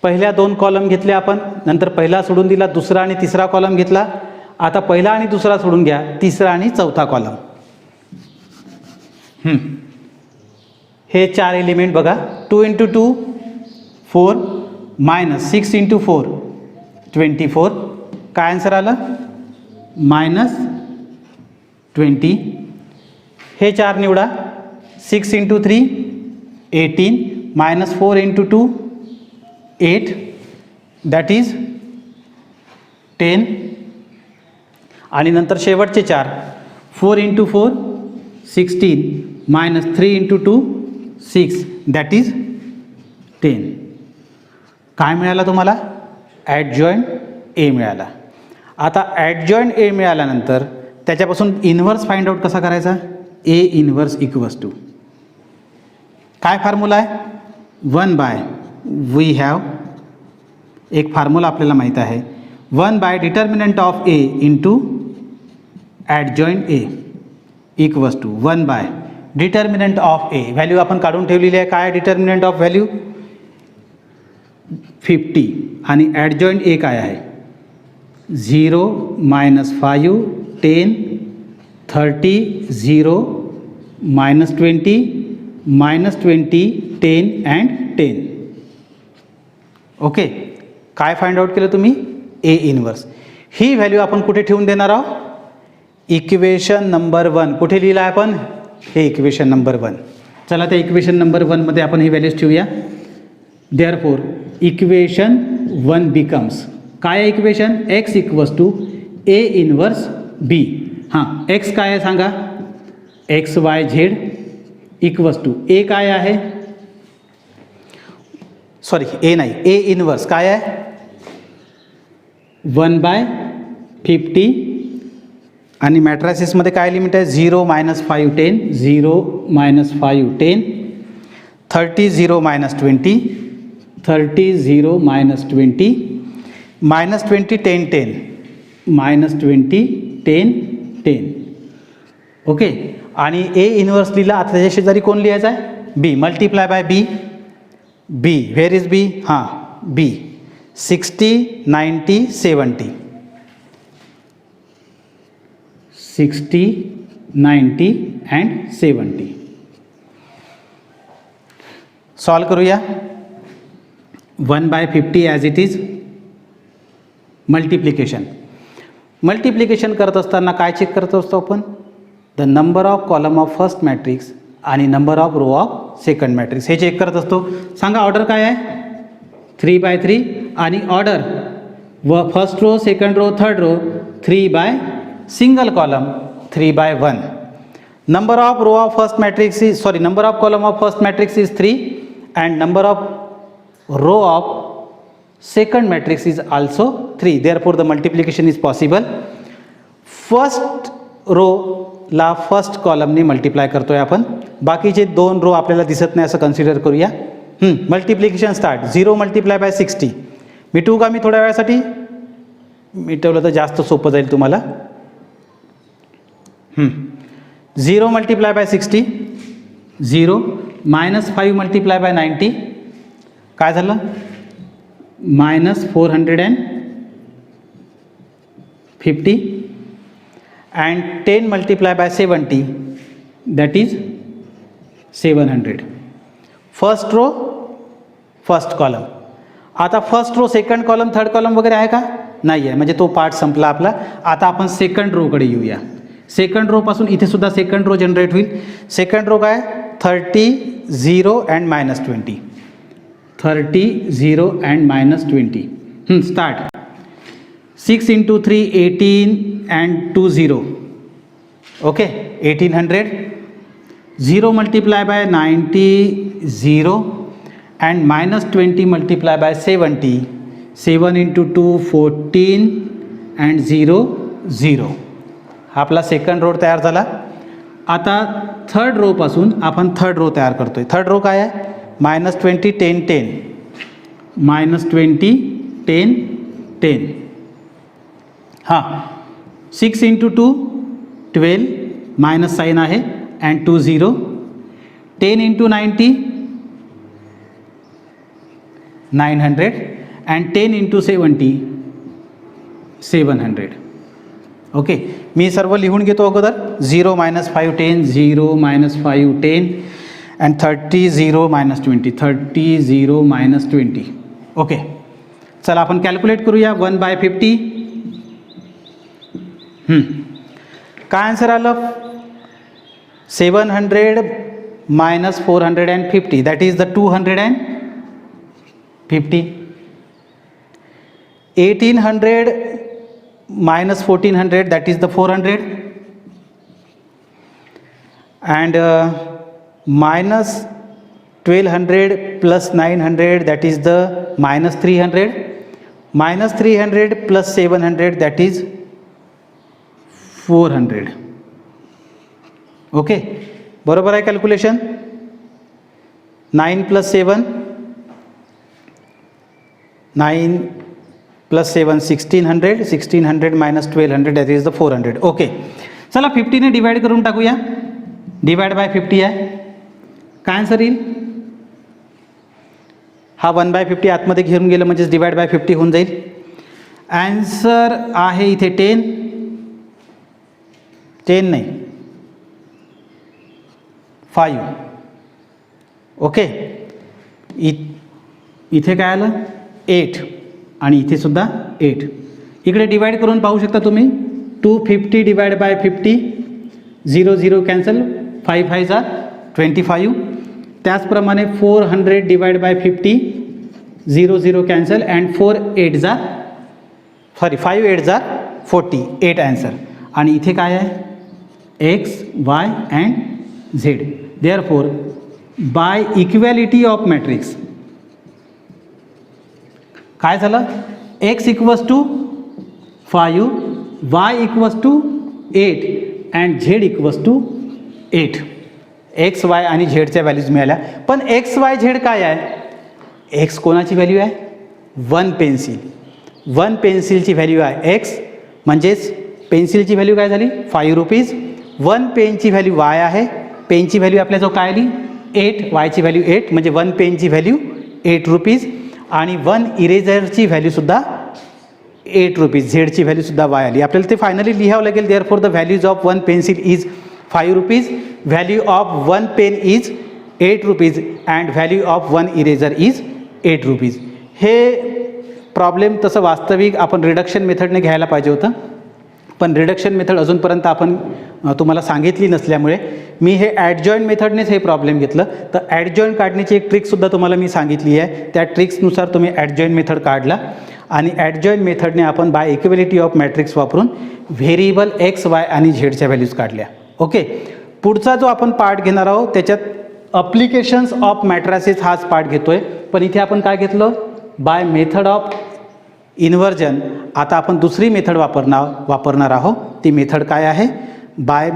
पहिल्या 2 कॉलम घेतले आपण, नंतर पहिला सोडून दिला, दुसरा आणि तिसरा कॉलम घेतला. आता पहिला आणि दुसरा सोडून घ्या, तिसरा आणि चौथा कॉलम. हे 4 एलिमेंट बघा. 2 × 2 4 मायनस 6 × 4 24. काय आन्सर आलं, -20. हे 4 निवडा. 6 × 3 18 मायनस 4 इंटू 2 8 दॅट इज 10 आणि नंतर शेवटचे 4 4 into 4 16 minus 3 into 2 6 that is 10. काय मिळालं तुम्हाला? ॲडजॉईंट ए मिळाला. आता ॲडजॉईंट ए मिळाल्यानंतर त्याच्यापासून इन्व्हर्स फाइंड आउट कसा करायचा? ए इन्व्हर्स इक्वल्स टू काय फॉर्म्युला आहे? 1 बाय वी हॅव एक फॉर्म्युला आपल्याला माहीत आहे 1 by determinant of A into adjoint A equals to 1 by determinant of A. Value आपण काढून ठेवलेली आहे. काय डिटर्मिनंट ऑफ व्हॅल्यू? 50 आणि ॲडजॉईंट ए काय आहे? 0 minus 5 10 30 0 minus 20 minus 20 10 and 10. Okay, काय फाइंड आउट केलं तुम्ही? ए इन्व्हर्स. ही व्हॅल्यू आपण कुठे ठेवून देणार आहोत? Equation number 1. कुठे लिहिलं आहे आपण? हे इक्वेशन नंबर 1. चला त्या इक्वेशन नंबर 1 मध्ये आपण ही व्हॅल्यूज ठेवूया. देअरफॉर इक्वेशन 1 बिकम्स काय आहे equation? X equals to A inverse B. हां, एक्स काय आहे सांगा? X Y Z equals to A काय आहे? सॉरी ए नाही, ए इन्व्हर्स काय आहे? 1/50 आणि मॅट्रायसिसमध्ये काय लिमिट आहे? 0 minus 5 10 0 minus 5 10 30 0 minus 20 30 0 minus 20 minus 20 10 10 minus 20 10 10. Okay, आणि ए इन्व्हर्स लिहिला. आता त्याच्या शेजारी कोण लिहायचं आहे? B. Multiply by B. B where is B? हां, बी 60 90 70 60 90 अँड 70. सॉल्व करूया. 1/50 as it is. Multiplication. Multiplication करत असताना काय चेक करत असतो आपण? The number of column of first matrix आणि number of row of second matrix हे चेक करत असतो. सांगा ऑर्डर काय आहे? 3/3 आणि ऑर्डर व first row second row third row 3 by single column 3/1. Number of row of first matrix is number of column of first matrix is 3 and number of row of second matrix is also 3. therefore the multiplication is possible. First row ला first कॉलमने multiply करतोय आपण. बाकीचे 2 row आपल्याला दिसत नाही असं consider करूया. Multiplication start. 0 मल्टिप्लाय बाय 60 मिटवू का मी थोड्या वेळासाठी? मिटवलं तर जास्त सोपं जाईल तुम्हाला. 0 multiply by 60 0 minus 5 multiply by 90 काय झालं? Minus 450 and 10 multiply by 70 that is 700. First row first column. आता first row second column third column वगैरे आहे का? नाही आहे, म्हणजे तो पार्ट संपला आपला. आता आपण सेकंड रोकडे येऊया. सेकंड रोपासून इथे सुद्धा सेकंड रो जनरेट होईल. सेकंड रो काय? 30 0 and minus 20 30 0 and minus 20. Start. 6 into 3 18 and 2 0. Okay, 1800. 0 multiply by 90 0 and minus 20 multiply by 70 7 into 2 14 and 0 0. हा आपला सेकंड रो तयार झाला. आता थर्ड रोपासून आपण थर्ड रो तयार करतोय. थर्ड रो काय आहे? Minus 20 10 10 minus 20 10 10. हां, 6 इंटू 2 12 मायनस साईन आहे and 2 0. 10 into 90 900 and 10 into 70 700. Okay, मी सर्व लिहून घेतो अगोदर. 0 minus 5 10 0 minus 5 10 and 30 0 minus 20 30 0 minus 20. Okay, चला आपण कॅल्क्युलेट करूया. 1/50. काय आन्सर आलं? 700 minus 450, that is the 250. 1800 minus 1400, that is the 400. And minus 1200 plus 900, that is the minus 300. Minus 300 plus 700, that is 400. Okay, बरोबर आहे calculation. 9 plus 7, 9 plus 7 1600, 1600 minus 1200, that is the 400. Okay, चला 50 ने divide करून टाकूया. Divide by 50 आहे, काय answer येईल? हा 1/50 आतमध्ये घेऊन गेलं म्हणजेच डिवाइड बाय 50 होऊन जाईल. ॲन्सर आहे इथे 10 नाही 5. ओके, इथे काय आलं 8 आणि इथे सुद्धा 8. इकडे डिवाइड करून पाहू शकता तुम्ही. 250 डिवाइड बाय 50, 0 0 कॅन्सल, 5 5 25. त्याचप्रमाणे 400 divide by 50, 0 0 cancel and 5 8 48 answer. आणि इथे काय आहे? X y and z. Therefore by equality of matrix काय झालं? X equals to 5, y equals to 8 and z equals to 8. X y आणि झेडच्या व्हॅल्यूज मिळाल्या. पण एक्स वाय झेड काय आहे? एक्स कोणाची व्हॅल्यू आहे? 1 पेन्सिल. 1 पेन्सिलची व्हॅल्यू आहे एक्स, म्हणजेच पेन्सिलची व्हॅल्यू काय झाली? 5 रुपीज. 1 पेनची व्हॅल्यू वाय आहे. पेनची व्हॅल्यू आपल्याजवळ काय आली? 8. वायची व्हॅल्यू 8, म्हणजे 1 पेनची व्हॅल्यू 8 रुपीज. आणि 1 इरेझरची व्हॅल्यूसुद्धा 8 रुपीज. झेडची व्हॅल्यूसुद्धा वाय आली. आपल्याला ते फायनली लिहावं लागेल. Therefore the values of 1 pencil is 5 rupees, value of 1 pen is 8 rupees and value of 1 eraser is 8 rupees. हे प्रॉब्लेम तसं वास्तविक आपण रिडक्शन मेथडने घ्यायला पाहिजे होतं, पण रिडक्शन मेथड अजूनपर्यंत आपण तुम्हाला सांगितली नसल्यामुळे मी हे ॲडजॉईंट मेथडनेच हे प्रॉब्लेम घेतलं. तर ॲडजॉईंट काढण्याची एक ट्रिकसुद्धा तुम्हाला मी सांगितली आहे. त्या ट्रिक्सनुसार तुम्ही ॲडजॉईंट मेथड काढला आणि ॲडजॉईंट मेथडने आपण बाय इक्वॅलिटी ऑफ मॅट्रिक्स वापरून व्हेरिएबल एक्स वाय आणि झेडच्या व्हॅल्यूज काढल्या. ओके, पुढचा जो आपण पार्ट घेणार आहोत त्याच्यात अप्लिकेशन्स ऑफ मॅट्रासेस हाच पार्ट घेतोय. पण इथे आपण काय घेतलं? By method of inversion. आता आपण दुसरी मेथड वापरणार आहोत. ती मेथड काय आहे? By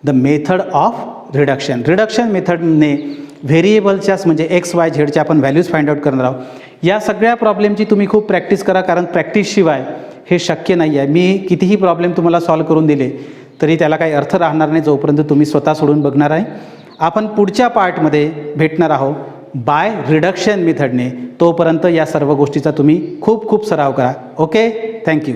the method of reduction. Reduction मेथडने व्हेरिएबलच्याच म्हणजे एक्स वाय झेडच्या आपण व्हॅल्यूज फाइंड आउट करणार आहोत. या सगळ्या प्रॉब्लेमची तुम्ही खूप प्रॅक्टिस करा, कारण प्रॅक्टिसशिवाय हे शक्य नाही आहे. मी कितीही प्रॉब्लेम तुम्हाला सॉल्व्ह करून दिले तरी त्याला काही अर्थ राहणार नाही जोपर्यंत तुम्ही स्वतः सोडून बघणार आहे. आपण पुढच्या पार्टमध्ये भेटणार आहोत बाय रिडक्शन मेथडने. तोपर्यंत या सर्व गोष्टीचा तुम्ही खूप खूप सराव करा. Okay, thank you.